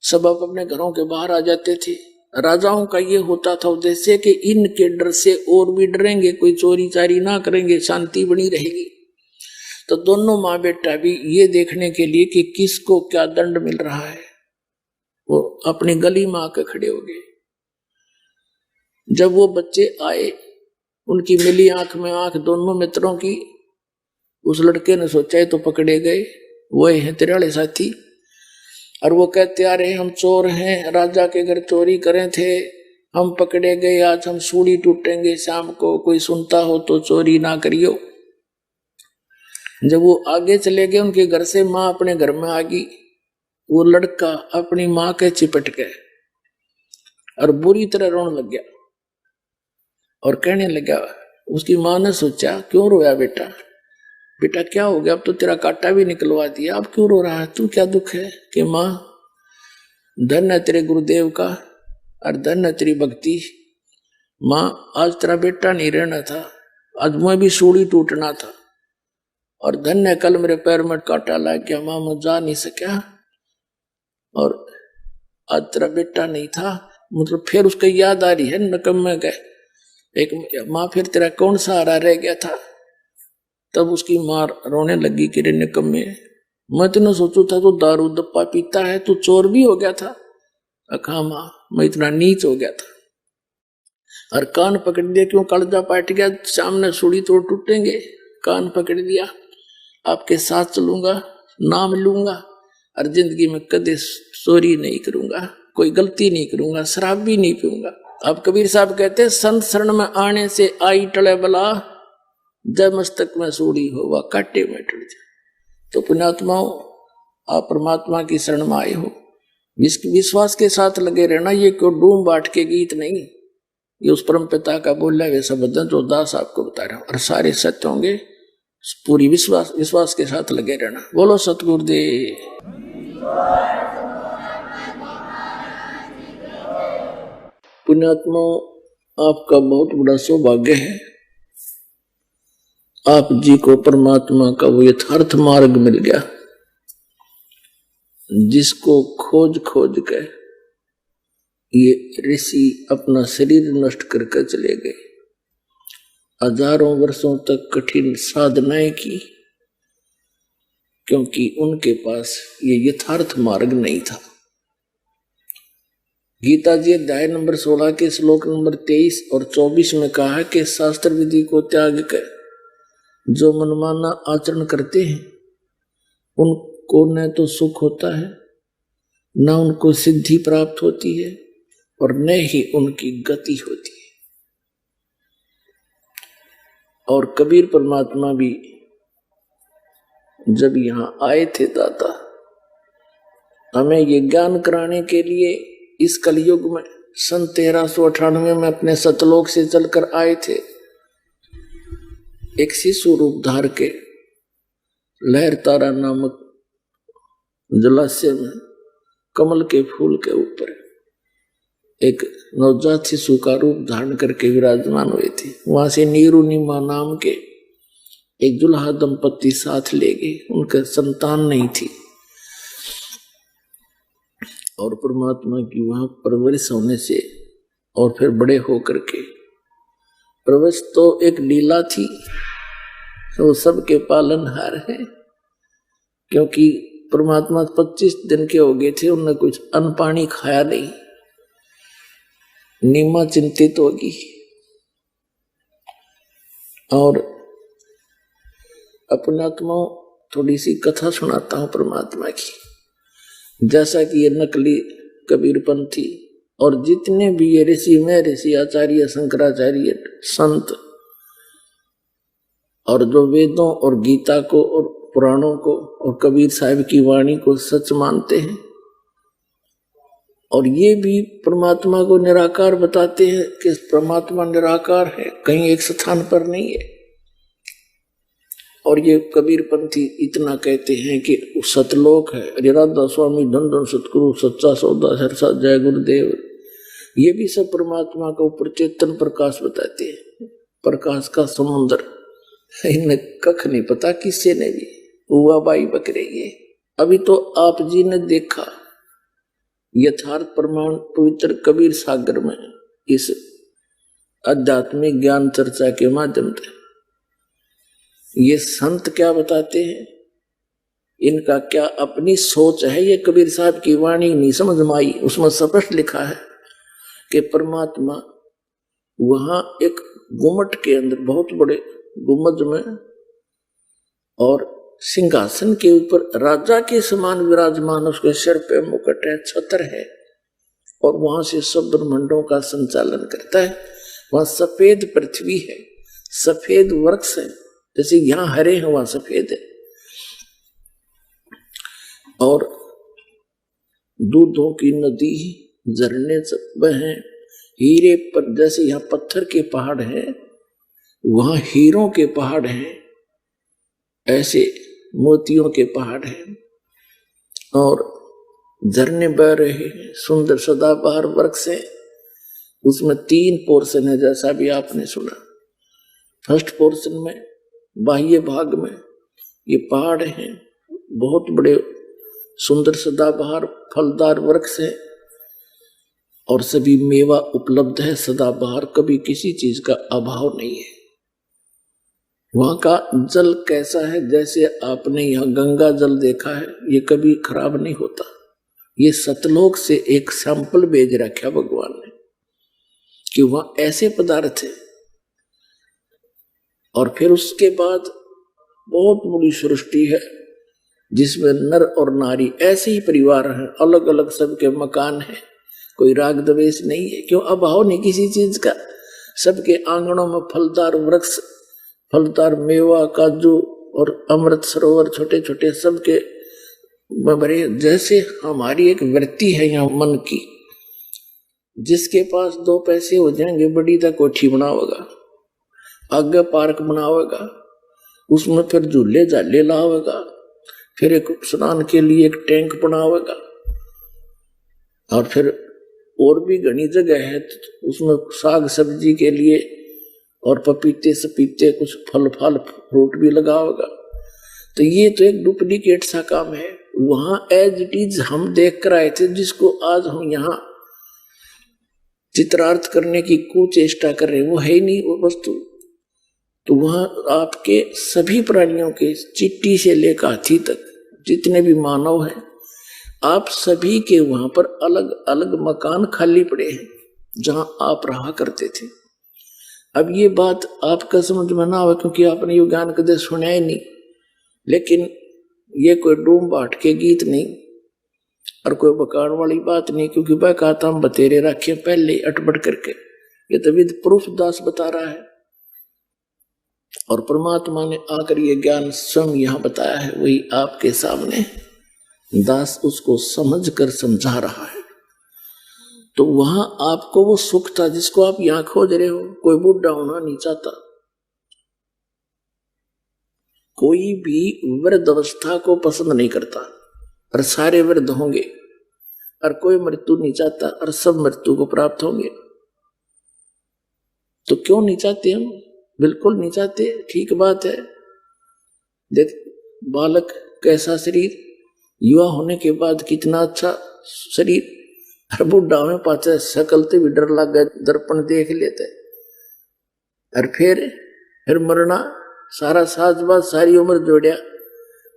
सब अपने घरों के बाहर आ जाते थे। राजाओं का ये होता था उद्देश्य कि इनके डर से और भी डरेंगे, कोई चोरी चारी ना करेंगे, शांति बनी रहेगी। तो दोनों माँ बेटा भी ये देखने के लिए कि किसको क्या दंड मिल रहा है, वो अपनी गली में आकर खड़े हो गए। जब वो बच्चे आए, उनकी मिली आंख में आंख दोनों मित्रों की। उस लड़के ने सोचा तो पकड़े गए, वो हैं तेरे वाले साथी। और वो कहते आ रहे हम चोर हैं, राजा के घर चोरी करे थे, हम पकड़े गए, आज हम सूली टूटेंगे शाम को, कोई सुनता हो तो चोरी ना करियो। जब वो आगे चले गए उनके घर से, माँ अपने घर में आ गई। वो लड़का अपनी माँ के चिपट गया और बुरी तरह रोने लग गया और कहने लगा। उसकी माँ ने सोचा क्यों रोया बेटा, बेटा क्या हो गया, अब तो तेरा कांटा भी निकलवा दिया, अब क्यों रो रहा है तू, क्या दुख है। कि माँ धन है तेरे गुरुदेव का और धन है तेरी भक्ति। माँ आज तेरा बेटा नहीं रहना था, आज मैं भी सूली टूटना था, और धन है कल मेरे पैर में कांटा लग गया, माँ मैं जा नहीं सका, और आज तेरा बेटा नहीं था। मतलब फिर उसको याद आ रही है नकम्मे गए एक माँ, फिर तेरा कौन सहारा रह गया था। तब उसकी माँ रोने लगी कि रे निकम्मे, मैं तो सोचू था तू दारू दप्पा पीता है, तू चोर भी हो गया था। अखा माँ मैं इतना नीच हो गया था। और कान पकड़ दिया, क्यों कलजा पाट गया, सामने सूली तोड़ टूटेंगे। कान पकड़ दिया, आपके साथ चलूंगा, नाम लूंगा और जिंदगी में कदे चोरी नहीं करूंगा, कोई गलती नहीं करूंगा, शराब भी नहीं पीऊंगा। अब कबीर साहब कहते संत शरण में आने से आई टले बला, जब मस्तक में सूली होवा काटे में टल जाए। तो पुण्यात्माओं, आप परमात्मा की शरण में आए हो, विश्वास के साथ लगे रहना। ये क्यों डूम बाट के गीत नहीं, ये उस परम पिता का बोला वे शब्द जो दास आपको बता रहा हूं, और सारे सत्य होंगे। पूरी विश्वास के साथ लगे रहना। बोलो सतगुरुदेव। पुण्यात्माओं, आपका बहुत बड़ा सौभाग्य है, आप जी को परमात्मा का वो यथार्थ मार्ग मिल गया, जिसको खोज खोज के ये ऋषि अपना शरीर नष्ट करके चले गए, हजारों वर्षों तक कठिन साधनाएं की, क्योंकि उनके पास ये यथार्थ मार्ग नहीं था। गीता जी अध्याय नंबर 16 के श्लोक नंबर 23 और 24 में कहा है कि शास्त्र विधि को त्याग कर जो मनमाना आचरण करते हैं उनको न तो सुख होता है, न उनको सिद्धि प्राप्त होती है, और न ही उनकी गति होती है। और कबीर परमात्मा भी जब यहां आए थे दादा, हमें ये ज्ञान कराने के लिए इस कलयुग में सन 1398 में अपने सतलोक से चलकर आए थे। एक शिशु रूप धार के लहर तारा नामक जलाशय में कमल के फूल के ऊपर एक नवजात शिशु का रूप धारण करके विराजमान हुए थे। वहां से नीरू नीमा नाम के एक दुल्हा दंपति साथ ले गए, उनके संतान नहीं थी, और परमात्मा की वहां परवरिश होने से और फिर बड़े होकर के, परवरिश तो एक लीला थी, वो सबके पालनहार है, क्योंकि परमात्मा 25 दिन के हो गए थे, उन्होंने कुछ अन्न पानी खाया नहीं। नीमा चिंतित होगी, और अपने आत्माओं थोड़ी सी कथा सुनाता हूं परमात्मा की। जैसा कि ये नकली कबीरपंथी और जितने भी ये ऋषि में ऋषि आचार्य शंकराचार्य संत और जो वेदों और गीता को और पुराणों को और कबीर साहिब की वाणी को सच मानते हैं, और ये भी परमात्मा को निराकार बताते हैं कि परमात्मा निराकार है, कहीं एक स्थान पर नहीं है। और ये कबीर पंथी इतना कहते हैं कि सतलोक है, राधा स्वामी धन धन सतगुरु सच्चा सौदा सरसा जय गुरुदेव, ये भी सब परमात्मा का ऊपर चेतन प्रकाश बताते हैं, प्रकाश का समुद्र। इन्हें कख नहीं पता किससे ने भी हुआ बाई बकरे। ये अभी तो आप जी ने देखा यथार्थ प्रमाण पवित्र कबीर सागर में इस आध्यात्मिक ज्ञान चर्चा के माध्यम से ये संत क्या बताते हैं, इनका क्या अपनी सोच है। ये कबीर साहब की वाणी नहीं समझ में आई, उसमें स्पष्ट लिखा है कि परमात्मा वहां एक गुम्मट के अंदर बहुत बड़े गुम्बद में और सिंहासन के ऊपर राजा के समान विराजमान, उसके सिर पे मुकुट है, छत्र है, और वहां से सब ब्रह्मांडों का संचालन करता है। वहां सफेद पृथ्वी है, सफेद वृक्ष है, जैसे यहां हरे हैं वहां सफेद है, और दूधों की नदी, झरने बहे, हीरे पर, जैसे यहाँ पत्थर के पहाड़ हैं वहां हीरों के पहाड़ हैं, ऐसे मोतियों के पहाड़ हैं, और झरने बह रहे हैं, सुंदर सदाबहार वृक्ष है। उसमें 3 पोर्शन है, जैसा भी आपने सुना। फर्स्ट पोर्शन में बाह्य भाग में ये पहाड़ हैं, बहुत बड़े सुंदर सदाबहार फलदार वृक्ष है, और सभी मेवा उपलब्ध है सदाबहार, कभी किसी चीज का अभाव नहीं है। वहां का जल कैसा है, जैसे आपने यहाँ गंगा जल देखा है, ये कभी खराब नहीं होता। ये सतलोक से एक सैंपल भेज रखा भगवान ने कि वहां ऐसे पदार्थ है। और फिर उसके बाद बहुत बड़ी सृष्टि है जिसमें नर और नारी ऐसे ही परिवार हैं, अलग अलग सबके मकान हैं, कोई राग द्वेष नहीं है, क्यों अभाव नहीं किसी चीज का। सबके आंगनों में फलदार वृक्ष, फलदार मेवा, काजू और अमृत सरोवर छोटे छोटे सबके भरे। जैसे हमारी एक वृत्ति है यहाँ मन की, जिसके पास 2 पैसे हो जाएंगे बड़ी सा कोठी बनावेगा, आगे पार्क बनावेगा, उसमें फिर झूले झाले लावेगा, फिर एक स्नान के लिए एक टैंक बनावेगा, और फिर और भी घनी जगह है उसमें साग सब्जी के लिए, और पपीते सपीते कुछ फल फ्रूट भी लगाओगा। तो ये तो एक डुप्लीकेट सा काम है। वहां एज इट इज हम देख कर आए थे, जिसको आज हम यहाँ चित्रार्थ करने की कुचेष्टा कर रहे हैं, वो है ही नहीं वो वस्तु। तो वहां आपके सभी प्राणियों के, चिट्टी से लेकर हाथी तक जितने भी मानव हैं, आप सभी के वहां पर अलग अलग मकान खाली पड़े हैं जहां आप रहा करते थे। अब ये बात आपका समझ में ना आवे क्योंकि आपने ये ज्ञान कदे सुना ही नहीं, लेकिन ये कोई डूम बाट के गीत नहीं और कोई बकान वाली बात नहीं, क्योंकि वह कहता हम बतेरे रखे पहले अटपट करके। ये तो विद प्रूफ दास बता रहा है, और परमात्मा ने आकर ये ज्ञान स्वयं यहाँ बताया है, वही आपके सामने दास उसको समझ कर समझा रहा है। तो वहां आपको वो सुख था जिसको आप यहां खोज रहे हो। कोई बुढ़ा होना नहीं चाहता, कोई भी वृद्ध अवस्था को पसंद नहीं करता, और सारे वृद्ध होंगे, और कोई मृत्यु नहीं चाहता, और सब मृत्यु को प्राप्त होंगे। तो क्यों नहीं चाहते हम? बिल्कुल नहीं चाहते, ठीक बात है। देख बालक कैसा शरीर, युवा होने के बाद कितना अच्छा शरीर, और बुढ़ा में पाचा सकलते भी डर लग गए, दर्पण देख लेते, और फिर मरना, सारा साजबाज सारी उम्र जोड़िया,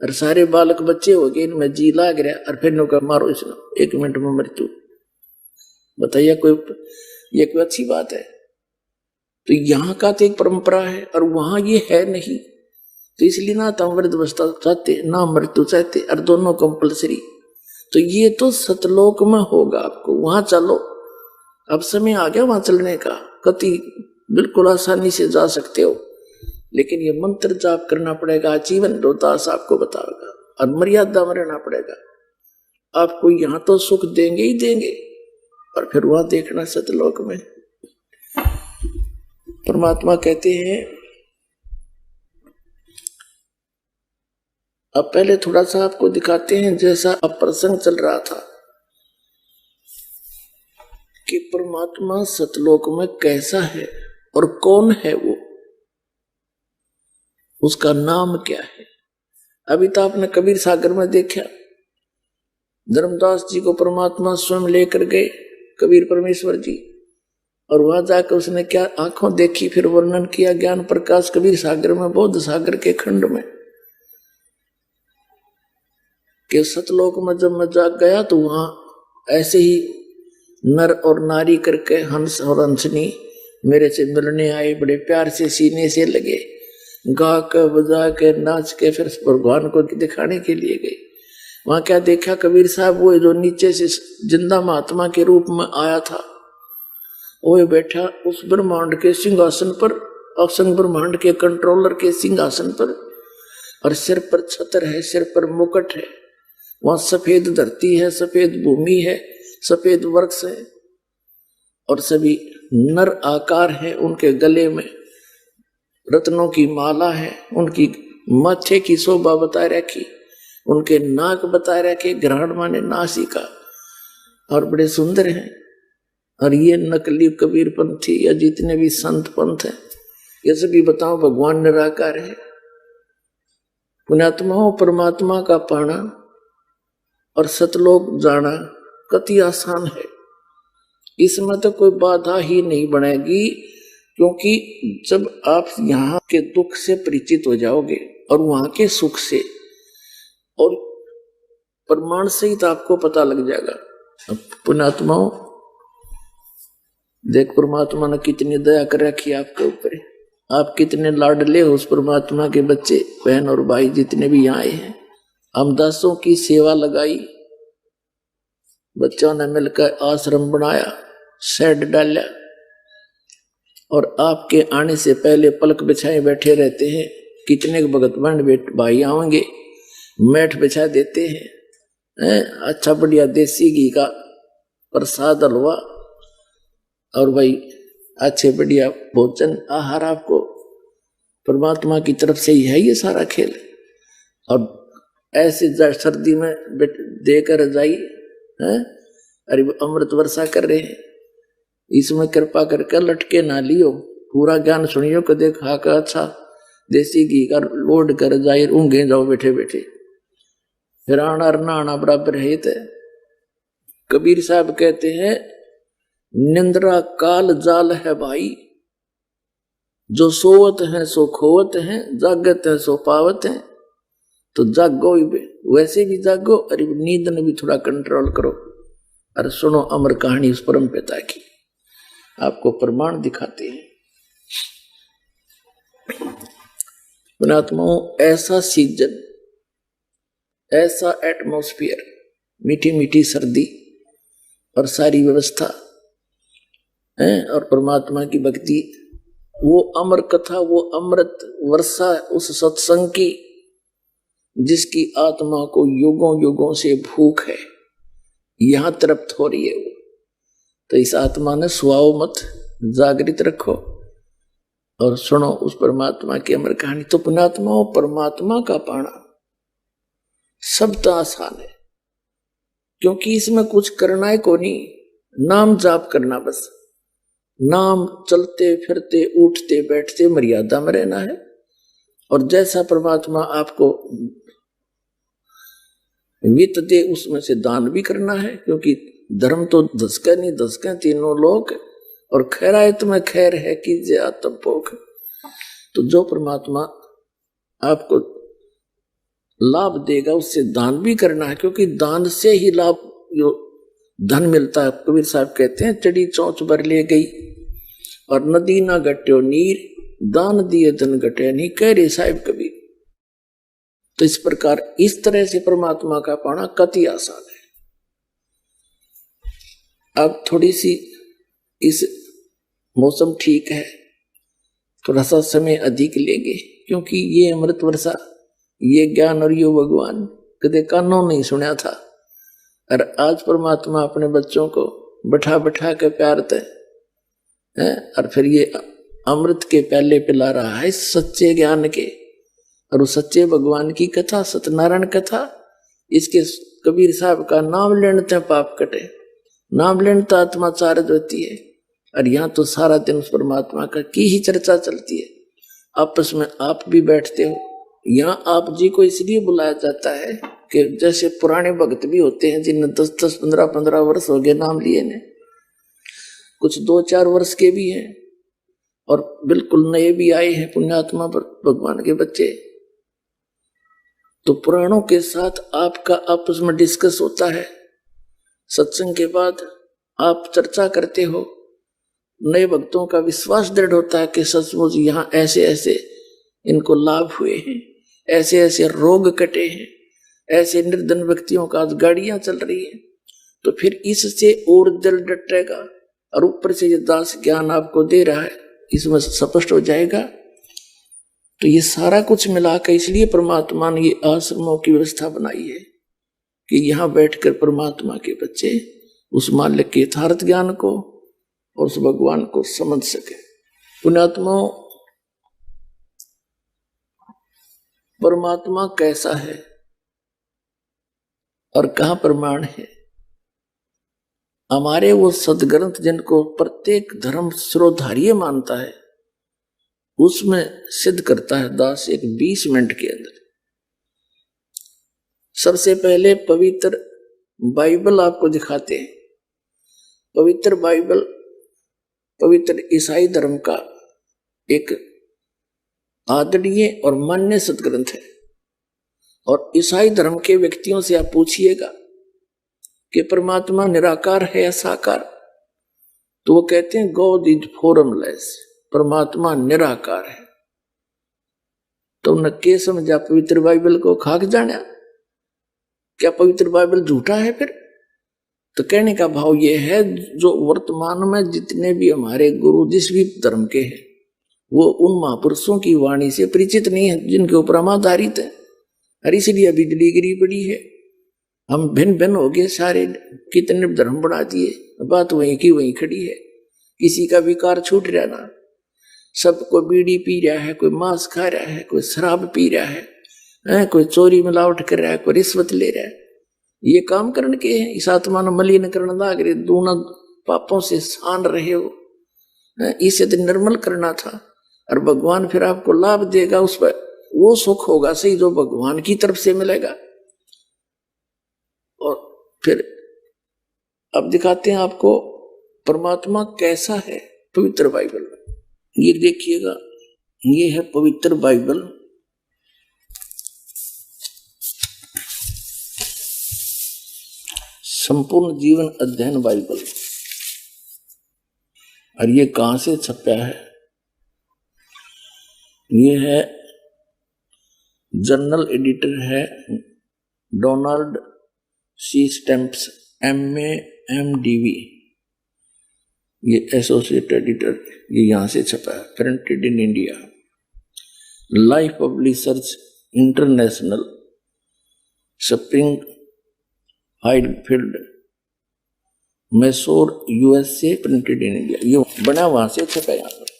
और सारे बालक बच्चे हो गए, इनमें जी लाग रहा, और फिर नौका मारो इसने 1 मिनट में मृत्यु। बताइए ये कोई अच्छी बात है? तो यहाँ का तो एक परंपरा है, और वहां ये है नहीं। तो इसलिए ना तो वृद्ध अवस्था चाहते ना मृत्यु चाहते, और दोनों कंपलसरी। तो ये तो सतलोक में होगा, आपको वहां चलो, अब समय आ गया वहां चलने का। कति बिल्कुल आसानी से जा सकते हो, लेकिन ये मंत्र जाप करना पड़ेगा, जीवन रोहतास आपको बताएगा, और मर्यादा में रहना पड़ेगा। आपको यहाँ तो सुख देंगे ही देंगे, और फिर वहां देखना सतलोक में। परमात्मा कहते हैं, अब पहले थोड़ा सा आपको दिखाते हैं जैसा अब प्रसंग चल रहा था कि परमात्मा सतलोक में कैसा है और कौन है वो, उसका नाम क्या है। अभी तो आपने कबीर सागर में देखा, धर्मदास जी को परमात्मा स्वयं लेकर गए, कबीर परमेश्वर जी, और वहां जाकर उसने क्या आंखों देखी, फिर वर्णन किया ज्ञान प्रकाश कबीर सागर में, बौद्ध सागर के खंड में, कि सतलोक में जब मैं जाग गया तो वहां ऐसे ही नर और नारी करके हंस और हंसनी मेरे से मिलने आए, बड़े प्यार से सीने से लगे, गा के बजा के नाच के फिर भगवान को दिखाने के लिए गए। वहां क्या देखा कबीर साहब, वो जो नीचे से जिंदा महात्मा के रूप में आया था, वो बैठा उस ब्रह्मांड के सिंहासन पर, असंग ब्रह्मांड के कंट्रोलर के सिंहासन पर, और सिर पर छत्र है, सिर पर मुकुट है। वहां सफेद धरती है, सफेद भूमि है, सफेद वृक्ष है, और सभी नर आकार है। उनके गले में रत्नों की माला है, उनकी माथे की शोभा बता रखी, उनके नाक बता रखे, ग्रहण माने नासिका, और बड़े सुंदर हैं। और ये नकली कबीर पंथी या जितने भी संत पंथ हैं, ये सभी बताओ भगवान निराकार है। पुण्यात्माओं, परमात्मा का पाना और सतलोक जाना कति आसान है, इसमें तो कोई बाधा ही नहीं बनेगी, क्योंकि जब आप यहाँ के दुख से परिचित हो जाओगे और वहां के सुख से, और प्रमाण से ही तो आपको पता लग जाएगा। अब पुण्यात्माओं, देख परमात्मा ने कितनी दया कर रखी है आपके ऊपर, आप कितने लाडले हो उस परमात्मा के बच्चे, बहन और भाई जितने भी यहाँ आए हैं। हम दासों की सेवा लगाई, बच्चों ने मिलकर आश्रम बनाया, शेड डाला, और आपके आने से पहले पलक बिछाए बैठे रहते हैं। कितने भगत बहन भाई आएंगे, मैट बिछा देते हैं, अच्छा बढ़िया देसी घी का प्रसाद हलवा, और भाई अच्छे बढ़िया भोजन आहार आपको परमात्मा की तरफ से ही है ये सारा खेल। और ऐसे सर्दी में देकर रजाई है, अरे अमृत वर्षा कर रहे हैं, इसमें कृपा करके लटके ना लियो, पूरा ज्ञान सुनियो को देखा का अच्छा देसी घी का लोड कर जाए, ऊँघे जाओ बैठे बैठे, फिर आना नहाना बराबर है। कबीर साहब कहते हैं, निंद्रा काल जाल है भाई, जो सोवत हैं सो खोवत हैं, जागत है सो पावत हैं। तो जागो, वैसे भी जागो, अरे नींद ने भी थोड़ा कंट्रोल करो, और सुनो अमर कहानी उस परम पिता की। आपको प्रमाण दिखाते हैं। पुण्यात्माओं, ऐसा सीजन, ऐसा एटमॉस्फेयर, मीठी मीठी सर्दी और सारी व्यवस्था है, और परमात्मा की भक्ति, वो अमर कथा, वो अमृत वर्षा उस सत्संग की, जिसकी आत्मा को युगों युगों से भूख है, यहां तृप्त हो रही है वो। तो इस आत्मा ने सुआओ मत, जागृत रखो और सुनो उस परमात्मा की अमर कहानी। तो पुण्यात्माओं, परमात्मा का पाना शब्द आसान है, क्योंकि इसमें कुछ करना है को नहीं, नाम जाप करना बस। नाम चलते फिरते उठते बैठते मर्यादा में रहना है, और जैसा परमात्मा आपको वित्त दे उसमें से दान भी करना है, क्योंकि धर्म तो धसके नहीं धसके तीनों लोग, और खैरायत में खैर है कीजिए आत्म पोख। तो जो परमात्मा आपको लाभ देगा उससे दान भी करना है, क्योंकि दान से ही लाभ जो धन मिलता है। कबीर साहब कहते हैं, चढ़ी चौंच भर ले गई और नदी ना घट्यो नीर, दान दिए धन घटे नहीं, कह रहे साहिब कबीर। तो इस प्रकार इस तरह से परमात्मा का पाना कति आसान है। अब थोड़ी सी इस मौसम ठीक है, थोड़ा सा समय अधिक लेंगे, क्योंकि ये अमृत वर्षा, ये ज्ञान और यो भगवान कदे कानों नहीं सुना था। और आज परमात्मा अपने बच्चों को बैठा बैठा के प्यार तय है, और फिर ये अमृत के प्याले पिला रहा है सच्चे ज्ञान के, और वो सच्चे भगवान की कथा, सत्यनारायण कथा, इसके कबीर साहब का नाम लेने ते पाप कटे, नाम लेने तो आत्मा चार्ज होती है। और यहाँ तो सारा दिन उस परमात्मा का की ही चर्चा चलती है। आपस में आप भी बैठते हो, यहाँ आप जी को इसलिए बुलाया जाता है कि जैसे पुराने भक्त भी होते हैं जिन्हें 10-10, 15-15 वर्ष हो गए नाम लिए ने, कुछ 2-4 वर्ष के भी हैं और बिल्कुल नए भी आए हैं पुण्यात्मा पर भगवान के बच्चे। तो पुराणों के साथ आपका आपस में डिस्कस होता है, सत्संग के बाद आप चर्चा करते हो, नए भक्तों का विश्वास दृढ़ होता है कि सचमुच यहाँ ऐसे ऐसे इनको लाभ हुए हैं, ऐसे ऐसे रोग कटे हैं, ऐसे निर्धन व्यक्तियों का आज गाड़ियां चल रही हैं। तो फिर इससे और दिल डटेगा, और ऊपर से ये दास ज्ञान आपको दे रहा है, इसमें स्पष्ट हो जाएगा। तो ये सारा कुछ मिलाकर इसलिए परमात्मा ने ये आश्रमों की व्यवस्था बनाई है कि यहाँ बैठकर परमात्मा के बच्चे उस मालिक के यथार्थ ज्ञान को और उस भगवान को समझ सके। पुण्यात्माओं, परमात्मा कैसा है और कहाँ प्रमाण है? हमारे वो सदग्रंथ जिनको प्रत्येक धर्म शिरोधार्य मानता है, उसमें सिद्ध करता है दास एक 20 मिनट के अंदर। सबसे पहले पवित्र बाइबल आपको दिखाते हैं। पवित्र बाइबल पवित्र ईसाई धर्म का एक आदरणीय और मान्य सदग्रंथ है। और ईसाई धर्म के व्यक्तियों से आप पूछिएगा कि परमात्मा निराकार है या साकार, तो वो कहते हैं गॉड इज फॉर्मलेस, परमात्मा निराकार है। तो न के समझा पवित्र बाइबल को खाक जाना, क्या पवित्र बाइबल झूठा है फिर? तो कहने का भाव ये है, जो वर्तमान में जितने भी हमारे गुरु जिस भी धर्म के हैं, वो उन महापुरुषों की वाणी से परिचित नहीं है जिनके ऊपर हम आधारित है, और इसलिए बिजली गिरी पड़ी है। हम भिन्न भिन्न हो गए सारे, कितने धर्म बना दिए, बात वहीं की वहीं खड़ी है। किसी का विकार छूट रहा ना, सबको बीड़ी पी रहा है, कोई मांस खा रहा है, कोई शराब पी रहा है, कोई चोरी मिलावट कर रहा है, कोई रिश्वत ले रहा है। ये काम करने के हैं, इस आत्मा ने मलिन करण लाग दोनों पापों से सान रहे हो, इसे तो निर्मल करना था। और भगवान फिर आपको लाभ देगा, उस पर वो सुख होगा सही जो भगवान की तरफ से मिलेगा। और फिर अब दिखाते हैं आपको परमात्मा कैसा है पवित्र बाइबल में। ये देखिएगा, ये है पवित्र बाइबल। संपूर्ण जीवन अध्ययन बाइबल। और ये कहां से छपा है? ये है जर्नल एडिटर है Donald C Stamps MA MDV, ये एसोसिएट एडिटर, ये यहां से छपा है, printed in India. Life Publishers International, Springfield, Missouri USA, printed in India. ये बना वहां से छपा यहाँ पर,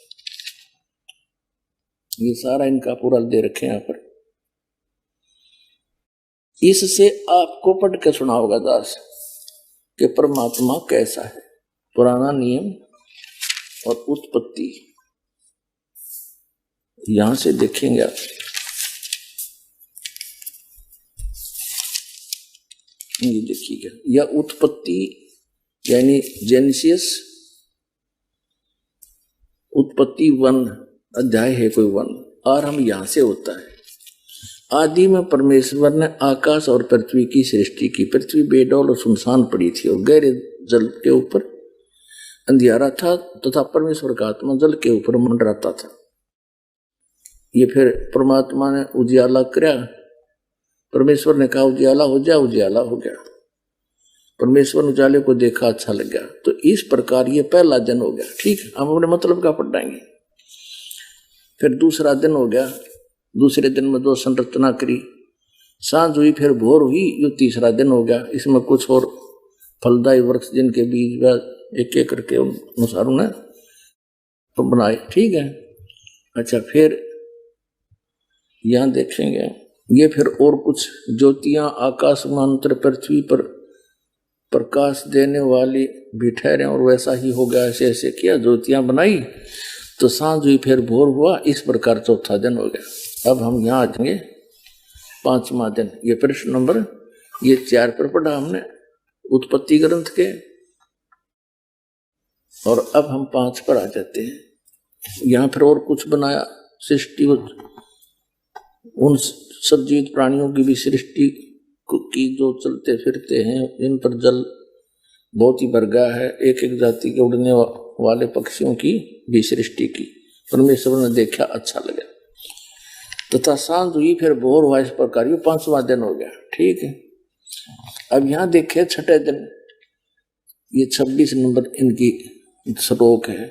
ये सारा इनका पूरा दे रखे यहाँ पर। इससे आपको पढ़ के सुना होगा दास कि परमात्मा कैसा है। पुराना नियम और उत्पत्ति यहां से देखेंगे आप। ये देखिएगा, यह उत्पत्ति यानी जेनेसिस, उत्पत्ति 1 अध्याय है कोई 1, और हम यहां से होता है। आदि में परमेश्वर ने आकाश और पृथ्वी की सृष्टि की। पृथ्वी बेडौल और सुनसान पड़ी थी और गहरे जल के ऊपर अंधियारा था, तथा परमेश्वर का आत्मा जल के ऊपर मंडराता था। ये फिर परमात्मा ने उजियाला किया, परमेश्वर ने कहा उजियाला हो जा, उजियाला हो गया। परमेश्वर उजाले को देखा, अच्छा लग गया। तो इस प्रकार ये पहला दिन हो गया। ठीक है, हम अपने मतलब का पढ़ाएंगे। फिर दूसरा दिन हो गया, दूसरे दिन में 2 संरचना करी, सांझ हुई, फिर भोर हुई, ये तीसरा दिन हो गया। इसमें कुछ और फलदायी वृक्ष जिनके बीज व एक एक करके अनुसार उन्हें तो बनाए। ठीक है। अच्छा, फिर यहां देखेंगे ये फिर और कुछ ज्योतियां आकाश मंत्र पृथ्वी पर प्रकाश देने वाली भी ठहरे, और वैसा ही हो गया। ऐसे ऐसे किया, ज्योतियां बनाई तो सांझ हुई, फिर भोर हुआ। इस प्रकार चौथा दिन हो गया। अब हम यहाँ आ जाएंगे पांचवा दिन। ये प्रश्न नंबर ये 4 पर पढ़ा हमने उत्पत्ति ग्रंथ के, और अब हम 5 पर आ जाते हैं। यहाँ फिर और कुछ बनाया सृष्टि, उन सब जीवित प्राणियों की भी सृष्टि की जो चलते फिरते हैं, इन पर जल बहुत ही भर गया है। एक एक जाति के उड़ने वाले पक्षियों की भी सृष्टि की परमेश्वर ने देखा, अच्छा लगा। तथा सांझ हुई, फिर भोर हुआ। इस प्रकार ये 5वां दिन हो गया। ठीक है। अब यहां देखे छठे दिन, ये 26 नंबर इनकी श्लोक है।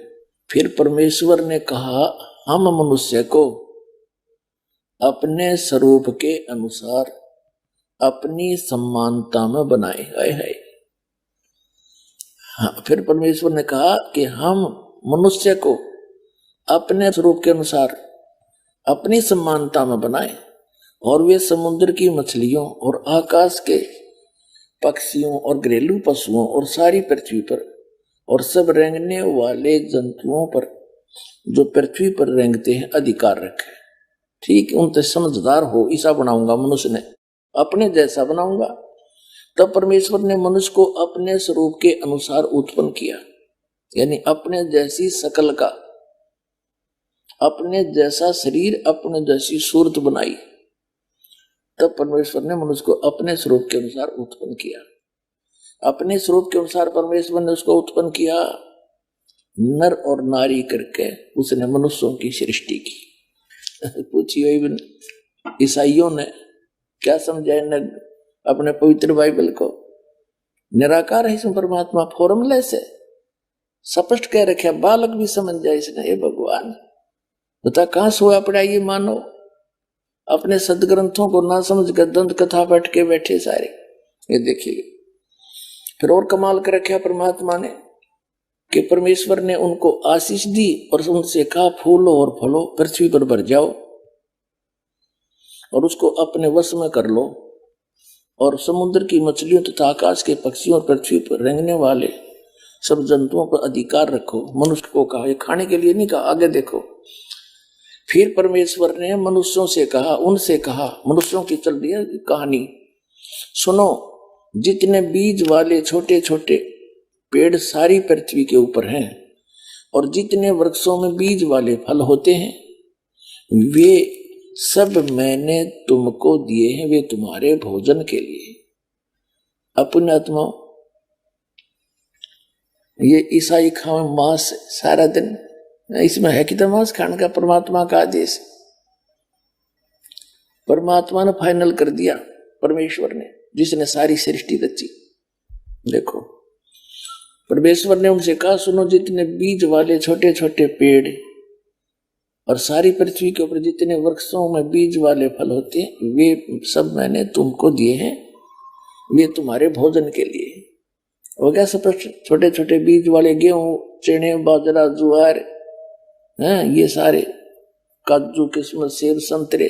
फिर परमेश्वर ने कहा, हम मनुष्य को अपने स्वरूप के अनुसार अपनी समानता में बनाए। है। हाँ, फिर परमेश्वर ने कहा कि हम मनुष्य को अपने स्वरूप के अनुसार अपनी समानता में बनाए, और वे समुद्र की मछलियों और आकाश के पक्षियों और घरेलू पशुओं और सारी पृथ्वी पर और सब रेंगने वाले जंतुओं पर जो पृथ्वी पर रेंगते हैं अधिकार रखे। ठीक, उनसे समझदार हो ऐसा बनाऊंगा। मनुष्य ने अपने जैसा बनाऊंगा। तब परमेश्वर ने मनुष्य को अपने स्वरूप के अनुसार उत्पन्न किया, यानी अपने जैसी शकल का, अपने जैसा शरीर, अपने जैसी सूरत बनाई। तब परमेश्वर ने मनुष्य को अपने स्वरूप के अनुसार उत्पन्न किया। अपने स्वरूप के अनुसार परमेश्वर ने उसको उत्पन्न किया, नर और नारी करके उसने मनुष्यों की सृष्टि की। पूछिए ईसाइयों ने क्या समझा न अपने पवित्र बाइबल को? निराकार है इसमें परमात्मा, फॉर्मलेस है, स्पष्ट कह रखे, बालक भी समझ जाए इसने। ये भगवान बता कहां सोया पड़ा ये मानो, अपने सदग्रंथों को ना समझ कर दंत कथा बैठ के बैठे सारे। ये देखिए फिर और कमाल कर रखा परमात्मा ने कि परमेश्वर ने उनको आशीष दी और उनसे कहा फूलो और फलो, पृथ्वी पर भर जाओ और उसको अपने वश में कर लो, और समुद्र की मछलियों तथा आकाश के पक्षियों और पृथ्वी पर रेंगने वाले सब जंतुओं पर अधिकार रखो। मनुष्य को कहा, ये खाने के लिए नहीं कहा, आगे देखो। फिर परमेश्वर ने मनुष्यों से कहा, उनसे कहा, मनुष्यों की चल रही है कहानी सुनो, जितने बीज वाले छोटे छोटे पेड़ सारी पृथ्वी के ऊपर हैं और जितने वृक्षों में बीज वाले फल होते हैं वे सब मैंने तुमको दिए हैं, वे तुम्हारे भोजन के लिए। अपने आत्मा ये ईसाई खाओ मांस सारा दिन, इसमें है कि तो मांस खाने का परमात्मा का आदेश। परमात्मा ने फाइनल कर दिया, परमेश्वर ने जिसने सारी सृष्टि रची। देखो परमेश्वर ने उनसे कहा, सुनो, जितने बीज वाले छोटे छोटे पेड़ और सारी पृथ्वी के ऊपर जितने वृक्षों में बीज वाले फल होते हैं वे सब मैंने तुमको दिए हैं, वे तुम्हारे भोजन के लिए। हो गया सब छोटे छोटे बीज वाले, गेहूं, चने, बाजरा, ज्वार, ये सारे काजू, किस्मत, सेब, संतरे,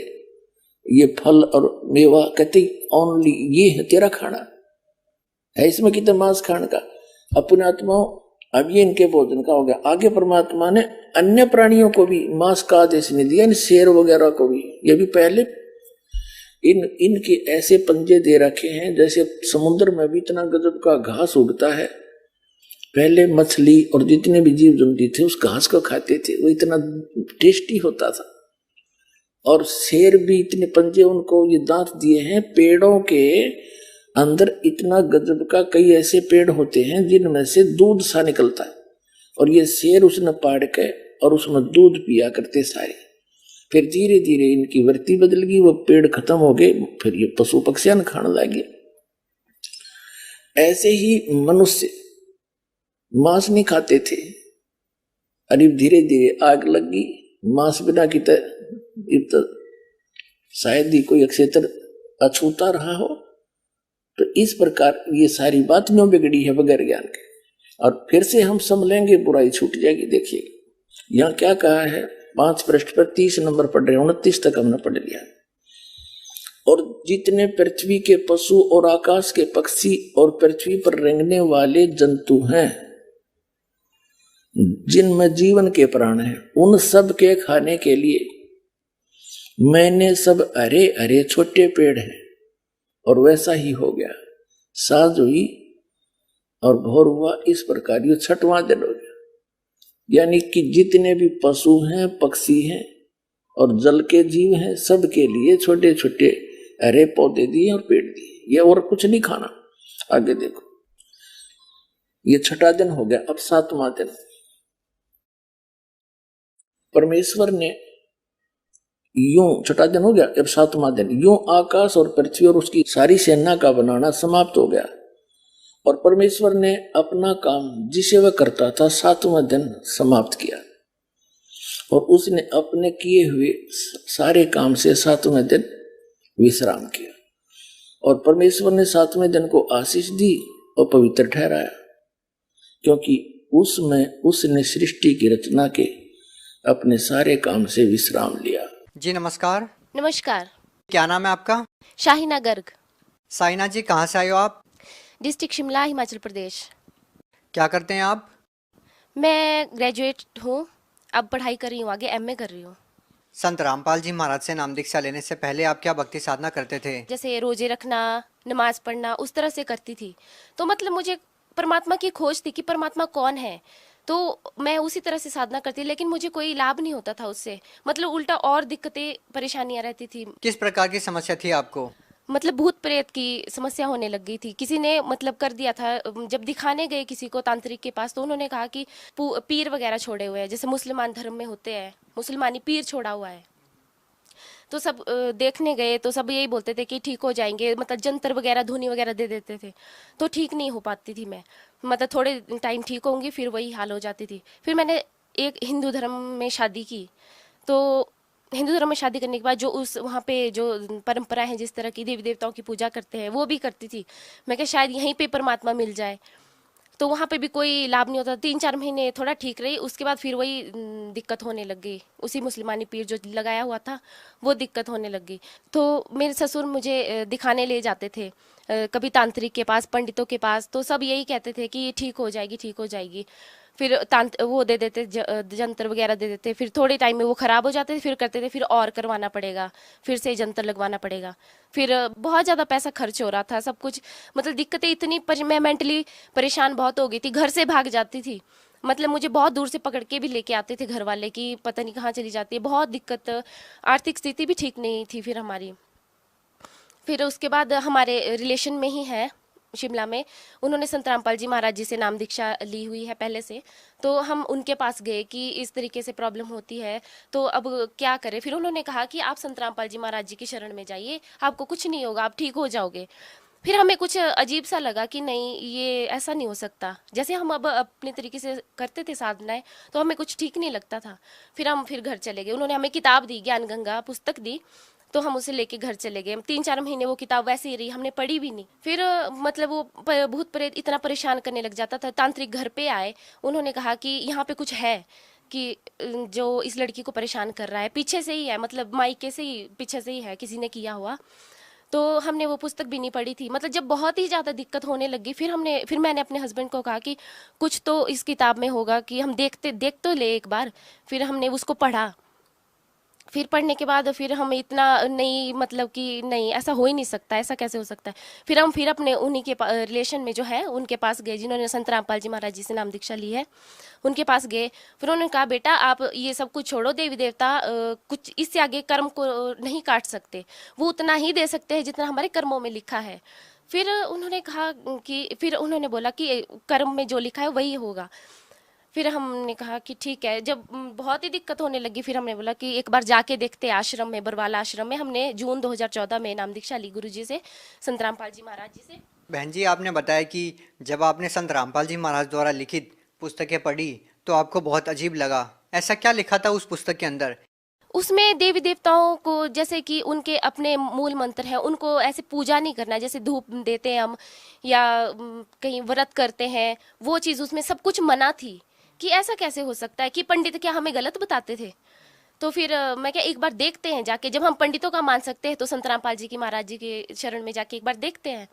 ये फल और मेवा, कहते ओनली ये है तेरा खाना है, इसमें कितना मांस खाने का। अपने आत्माओं अब ये इनके भोजन का हो गया। आगे परमात्मा ने अन्य प्राणियों को भी मांस का आदेश नहीं दिया, शेर वगैरह को भी। ये भी पहले इनके ऐसे पंजे दे रखे हैं जैसे समुद्र में भी इतना गजब का घास उगता है। पहले मछली और जितने भी जीव जंतु थे उस घास को खाते थे, वो इतना टेस्टी होता था। और शेर भी इतने पंजे उनको ये दांत दिए हैं। पेड़ों के अंदर इतना गजब का कई ऐसे पेड़ होते हैं जिनमें से दूध सा निकलता है, और ये शेर उसने पाड़ के और उसमें दूध पिया करते सारे। फिर धीरे धीरे इनकी वृत्ति बदल गई, वो पेड़ खत्म हो गए, फिर ये पशु पक्षियां खाने लगे। ऐसे ही मनुष्य मांस नहीं खाते थे, अरे धीरे धीरे आग लगी मांस बिना की तो शायद ही कोई अक्षेत्र अछूता रहा हो। तो इस प्रकार ये सारी बात क्यों बिगड़ी है बगैर ज्ञान के। और फिर से हम समझेंगे, बुराई छूट जाएगी। देखिए यहाँ क्या कहा है, 5 पृष्ठ पर 30 नंबर पढ़ रहे, 29 तक हमने पढ़ लिया। और जितने पृथ्वी के पशु और आकाश के पक्षी और पृथ्वी पर रेंगने वाले जंतु हैं, जिनमें जीवन के प्राण हैं, उन सब के खाने के लिए मैंने सब हरे हरे छोटे पेड़ हैं। और वैसा ही हो गया। सांझ हुई और भोर हुआ, इस प्रकार ये 6वां दिन हो गया। यानी कि जितने भी पशु हैं, पक्षी हैं और जल के जीव हैं, सब के लिए छोटे छोटे हरे पौधे दिए और पेड़ दिए, ये और कुछ नहीं खाना। आगे देखो, ये 6वां दिन हो गया। अब 7वां दिन परमेश्वर ने यूं, 6वां दिन हो गया, अब 7वां दिन, यूं आकाश और पृथ्वी और उसकी सारी सेना का बनाना समाप्त हो गया। और परमेश्वर ने अपना काम जिसे वह करता था 7वां दिन समाप्त किया। और उसने अपने किए हुए सारे काम से 7वें दिन विश्राम किया। और परमेश्वर ने 7वें दिन को आशीष दी और पवित्र ठहराया, क्योंकि उसमें उसने सृष्टि की रचना के अपने सारे काम से विश्राम लिया। जी नमस्कार। नमस्कार। क्या नाम है आपका? शाहिना गर्ग। साइना जी, कहाँ से आए हो आप? डिस्ट्रिक्ट शिमला, हिमाचल प्रदेश। क्या करते हैं आप? मैं ग्रेजुएट हूँ, अब पढ़ाई कर रही हूँ, आगे एमए कर रही हूँ। संत रामपाल जी महाराज से नाम दीक्षा लेने से पहले आप क्या भक्ति साधना करते थे? जैसे रोजे रखना, नमाज पढ़ना, उस तरह से करती थी। तो मतलब मुझे परमात्मा की खोज थी कि परमात्मा कौन है, तो मैं उसी तरह से साधना करती, लेकिन मुझे कोई लाभ नहीं होता था उससे। मतलब उल्टा और दिक्कतें, परेशानियां रहती थी। किस प्रकार की समस्या थी आपको? मतलब भूत प्रेत की समस्या होने लग गई थी। किसी ने मतलब कर दिया था, जब दिखाने गए किसी को तांत्रिक के पास, तो उन्होंने कहा कि पीर वगैरह छोड़े हुए हैं, जैसे मुसलमान धर्म में होते हैं, मुसलमानी पीर छोड़ा हुआ है। तो सब देखने गए तो सब यही बोलते थे कि ठीक हो जाएंगे, मतलब जंतर वगैरह, धुनी वगैरह दे देते थे, तो ठीक नहीं हो पाती थी मैं। मतलब थोड़े टाइम ठीक होंगी, फिर वही हाल हो जाती थी। फिर मैंने एक हिंदू धर्म में शादी की। तो हिंदू धर्म में शादी करने के बाद जो उस वहाँ पे जो परंपरा है, जिस तरह की देवी देवताओं की पूजा करते हैं, वो भी करती थी। मैं क्या शायद यहीं पे परमात्मा मिल जाए। तो वहाँ पे भी कोई लाभ नहीं होता। 3-4 महीने थोड़ा ठीक रही, उसके बाद फिर वही दिक्कत होने लग गई। उसी मुसलमानी पीर जो लगाया हुआ था, वो दिक्कत होने लग गई। तो मेरे ससुर मुझे दिखाने ले जाते थे, कभी तांत्रिक के पास, पंडितों के पास। तो सब यही कहते थे कि ठीक हो जाएगी, ठीक हो जाएगी। फिर वो दे देते, जंतर वगैरह दे देते। फिर थोड़े टाइम में वो खराब हो जाते थे, फिर करते थे, फिर और करवाना पड़ेगा, फिर से जंतर लगवाना पड़ेगा। फिर बहुत ज़्यादा पैसा खर्च हो रहा था, सब कुछ। मतलब दिक्कतें इतनी, मैं मेंटली परेशान बहुत हो गई थी, घर से भाग जाती थी। मतलब मुझे बहुत दूर से पकड़ के भी लेके आते थे घर वाले कि पता नहीं कहाँ चली जाती है, बहुत दिक्कत। आर्थिक स्थिति भी ठीक नहीं थी फिर हमारी। फिर उसके बाद हमारे रिलेशन में ही है शिमला में, उन्होंने संत रामपाल जी महाराज जी से नाम दीक्षा ली हुई है पहले से। तो हम उनके पास गए कि इस तरीके से प्रॉब्लम होती है, तो अब क्या करें। फिर उन्होंने कहा कि आप संत रामपाल जी महाराज जी की शरण में जाइए, आपको कुछ नहीं होगा, आप ठीक हो जाओगे। फिर हमें कुछ अजीब सा लगा कि नहीं, ये ऐसा नहीं हो सकता। जैसे हम अब अपने तरीके से करते थे साधनाएं, तो हमें कुछ ठीक नहीं लगता था। फिर हम फिर घर चले गए। उन्होंने हमें किताब दी, ज्ञान गंगा पुस्तक दी, तो हम उसे लेके घर चले गए। 3-4 महीने वो किताब वैसे ही रही, हमने पढ़ी भी नहीं। फिर मतलब वो भूत प्रेत इतना परेशान करने लग जाता था। तांत्रिक घर पे आए, उन्होंने कहा कि यहाँ पे कुछ है, कि जो इस लड़की को परेशान कर रहा है पीछे से ही है, मतलब मायके से ही, पीछे से ही है, किसी ने किया हुआ। तो हमने वो पुस्तक भी नहीं पढ़ी थी। मतलब जब बहुत ही ज़्यादा दिक्कत होने लगी, फिर मैंने अपने हस्बैंड को कहा कि कुछ तो इस किताब में होगा, कि हम देख तो ले एक बार। फिर हमने उसको पढ़ा। फिर पढ़ने के बाद फिर हम इतना नहीं, मतलब कि नहीं, ऐसा हो ही नहीं सकता, ऐसा कैसे हो सकता है। फिर हम फिर अपने उन्हीं के रिलेशन में जो है उनके पास गए, जिन्होंने संत रामपाल जी महाराज जी से नाम दीक्षा ली है, उनके पास गए। फिर उन्होंने कहा, बेटा आप ये सब कुछ छोड़ो, देवी देवता कुछ इससे आगे कर्म को नहीं काट सकते, वो उतना ही दे सकते हैं जितना हमारे कर्मों में लिखा है। फिर उन्होंने कहा कि, फिर उन्होंने बोला कि कर्म में जो लिखा है वही होगा। फिर हमने कहा कि ठीक है। जब बहुत ही दिक्कत होने लगी, फिर हमने बोला कि एक बार जाके देखते आश्रम में, बरवाला आश्रम में। हमने जून 2014 में नाम दीक्षा ली गुरुजी से, संत रामपाल जी महाराज जी से। बहन जी, आपने बताया कि जब आपने संत रामपाल जी महाराज द्वारा लिखित पुस्तकें पढ़ी तो आपको बहुत अजीब लगा। ऐसा क्या लिखा था उस पुस्तक के अंदर? उसमें देवी देवताओं को जैसे कि उनके अपने मूल मंत्र हैं, उनको ऐसे पूजा नहीं करना, जैसे धूप देते हैं हम या कहीं व्रत करते हैं, वो चीज़ उसमें सब कुछ मना थी कि ऐसा कैसे हो सकता है कि पंडित क्या हमें गलत बताते थे। तो फिर मैं क्या एक बार देखते हैं जाके, जब हम पंडितों का मान सकते हैं तो संत रामपाल जी की महाराज जी के शरण में जाके एक बार देखते हैं।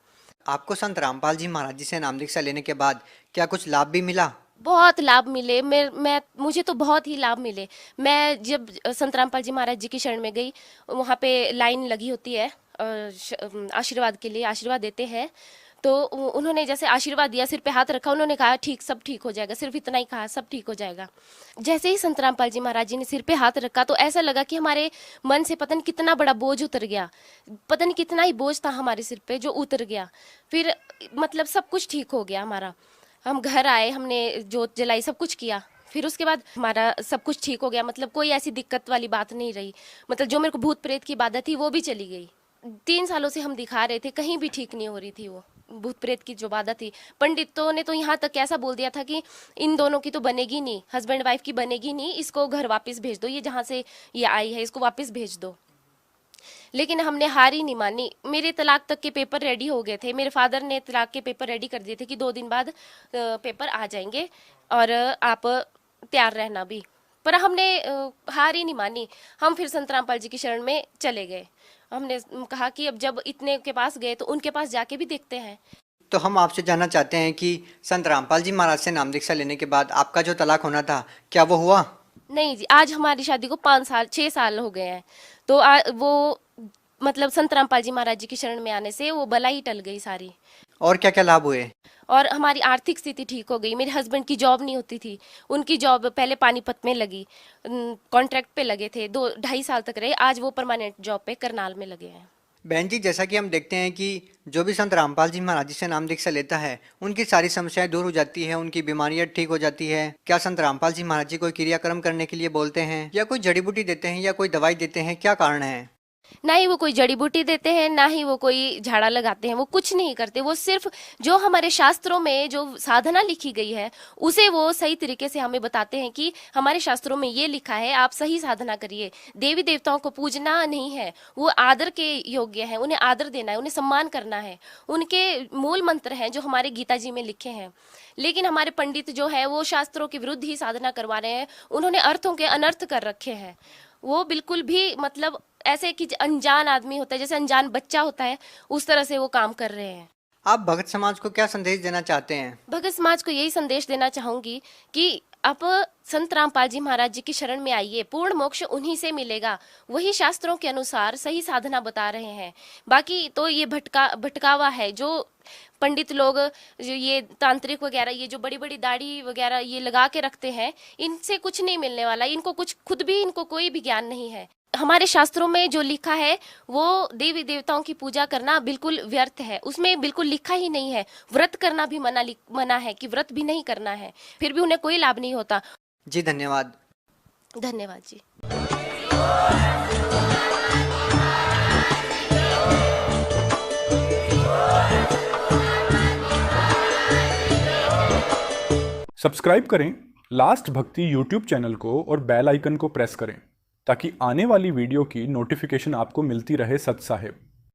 आपको संत रामपाल जी महाराज जी से नाम दीक्षा लेने के बाद क्या कुछ लाभ भी मिला? बहुत लाभ मिले। मैं मुझे तो बहुत ही लाभ मिले। मैं जब संत रामपाल जी महाराज जी की शरण में गई, वहाँ पे लाइन लगी होती है आशीर्वाद के लिए, आशीर्वाद देते हैं। तो उन्होंने जैसे आशीर्वाद दिया, सिर पे हाथ रखा, उन्होंने कहा ठीक, सब ठीक हो जाएगा, सिर्फ इतना ही कहा, सब ठीक हो जाएगा। जैसे ही संत रामपाल जी महाराज जी ने सिर पे हाथ रखा तो ऐसा लगा कि हमारे मन से पता नहीं कितना बड़ा बोझ उतर गया, पता नहीं कितना ही बोझ था हमारे सिर पे जो उतर गया। फिर मतलब सब कुछ ठीक हो गया हमारा। हम घर आए, हमने जोत जलाई, सब कुछ किया, फिर उसके बाद हमारा सब कुछ ठीक हो गया। मतलब कोई ऐसी दिक्कत वाली बात नहीं रही। मतलब जो मेरे को भूत प्रेत की बाधा थी वो भी चली गई। 3 सालों से हम दिखा रहे थे, कहीं भी ठीक नहीं हो रही थी वो भूत प्रेत की जो बाधा थी। पंडितों ने तो यहाँ तक ऐसा बोल दिया था कि इन दोनों की तो बनेगी नहीं, हस्बैंड वाइफ की बनेगी नहीं, इसको घर वापस भेज दो, ये जहाँ से ये आई है इसको वापस भेज दो। लेकिन हमने हार ही नहीं मानी। मेरे तलाक तक के पेपर रेडी हो गए थे, मेरे फादर ने तलाक के पेपर रेडी कर दिए थे कि 2 दिन बाद पेपर आ जाएंगे और आप तैयार रहना भी। पर हमने हार ही नहीं मानी। हम फिर संत रामपाल जी की शरण में चले गए। हमने कहा कि अब जब इतने के पास गए तो उनके पास जाके भी देखते हैं। तो हम आपसे जानना चाहते हैं कि संत रामपाल जी महाराज से नाम दीक्षा लेने के बाद आपका जो तलाक होना था, क्या वो हुआ? नहीं जी, आज हमारी शादी को 5 साल 6 साल हो गए हैं। तो वो मतलब संत रामपाल जी महाराज जी की शरण में आने से वो बला ही टल गई सारी। और क्या क्या लाभ हुए? और हमारी आर्थिक स्थिति ठीक हो गई। मेरे हस्बैंड की जॉब नहीं होती थी, उनकी जॉब पहले पानीपत में लगी, कॉन्ट्रैक्ट पे लगे थे, 2-2.5 साल तक रहे, आज वो परमानेंट जॉब पे करनाल में लगे हैं। बहन जी, जैसा कि हम देखते हैं कि जो भी संत रामपाल जी महाराज जी से नाम दीक्षा लेता है उनकी सारी समस्याएं दूर हो जाती है, उनकी बीमारियां ठीक हो जाती है। क्या संत रामपाल जी महाराज जी कोई क्रियाक्रम करने के लिए बोलते हैं या कोई जड़ी बूटी देते हैं या कोई दवाई देते हैं, क्या कारण है? ना ही वो कोई जड़ी बूटी देते हैं, ना ही वो कोई झाड़ा लगाते हैं, वो कुछ नहीं करते। वो सिर्फ जो हमारे शास्त्रों में जो साधना लिखी गई है उसे वो सही तरीके से हमें बताते हैं कि हमारे शास्त्रों में ये लिखा है, आप सही साधना करिए। देवी देवताओं को पूजना नहीं है, वो आदर के योग्य है, उन्हें आदर देना है, उन्हें सम्मान करना है। उनके मूल मंत्र हैं जो हमारे गीता जी में लिखे हैं। लेकिन हमारे पंडित जो है वो शास्त्रों के विरुद्ध ही साधना करवा रहे हैं। उन्होंने अर्थों के अनर्थ कर रखे हैं। वो बिल्कुल भी मतलब ऐसे कि अनजान आदमी होता है, जैसे अनजान बच्चा होता है, उस तरह से वो काम कर रहे हैं। आप भगत समाज को क्या संदेश देना चाहते हैं? भगत समाज को यही संदेश देना चाहूंगी कि आप संत रामपाल जी महाराज जी की शरण में आइए, पूर्ण मोक्ष उन्हीं से मिलेगा। वही शास्त्रों के अनुसार सही साधना बता रहे हैं। बाकी तो ये भटकावा है जो पंडित लोग, जो ये तांत्रिक वगैरह, ये जो बड़ी बड़ी दाढ़ी वगैरह ये लगा के रखते हैं, इनसे कुछ नहीं मिलने वाला। इनको कुछ खुद भी इनको कोई भी ज्ञान नहीं है। हमारे शास्त्रों में जो लिखा है वो देवी देवताओं की पूजा करना बिल्कुल व्यर्थ है। उसमें बिल्कुल लिखा ही नहीं है। व्रत करना भी मना है कि व्रत भी नहीं करना है, फिर भी उन्हें कोई लाभ नहीं होता। जी धन्यवाद। धन्यवाद जी। सब्सक्राइब करें लास्ट भक्ति यूट्यूब चैनल को और बेल आइकन को प्रेस करें ताकि आने वाली वीडियो की नोटिफिकेशन आपको मिलती रहे सत साहिब।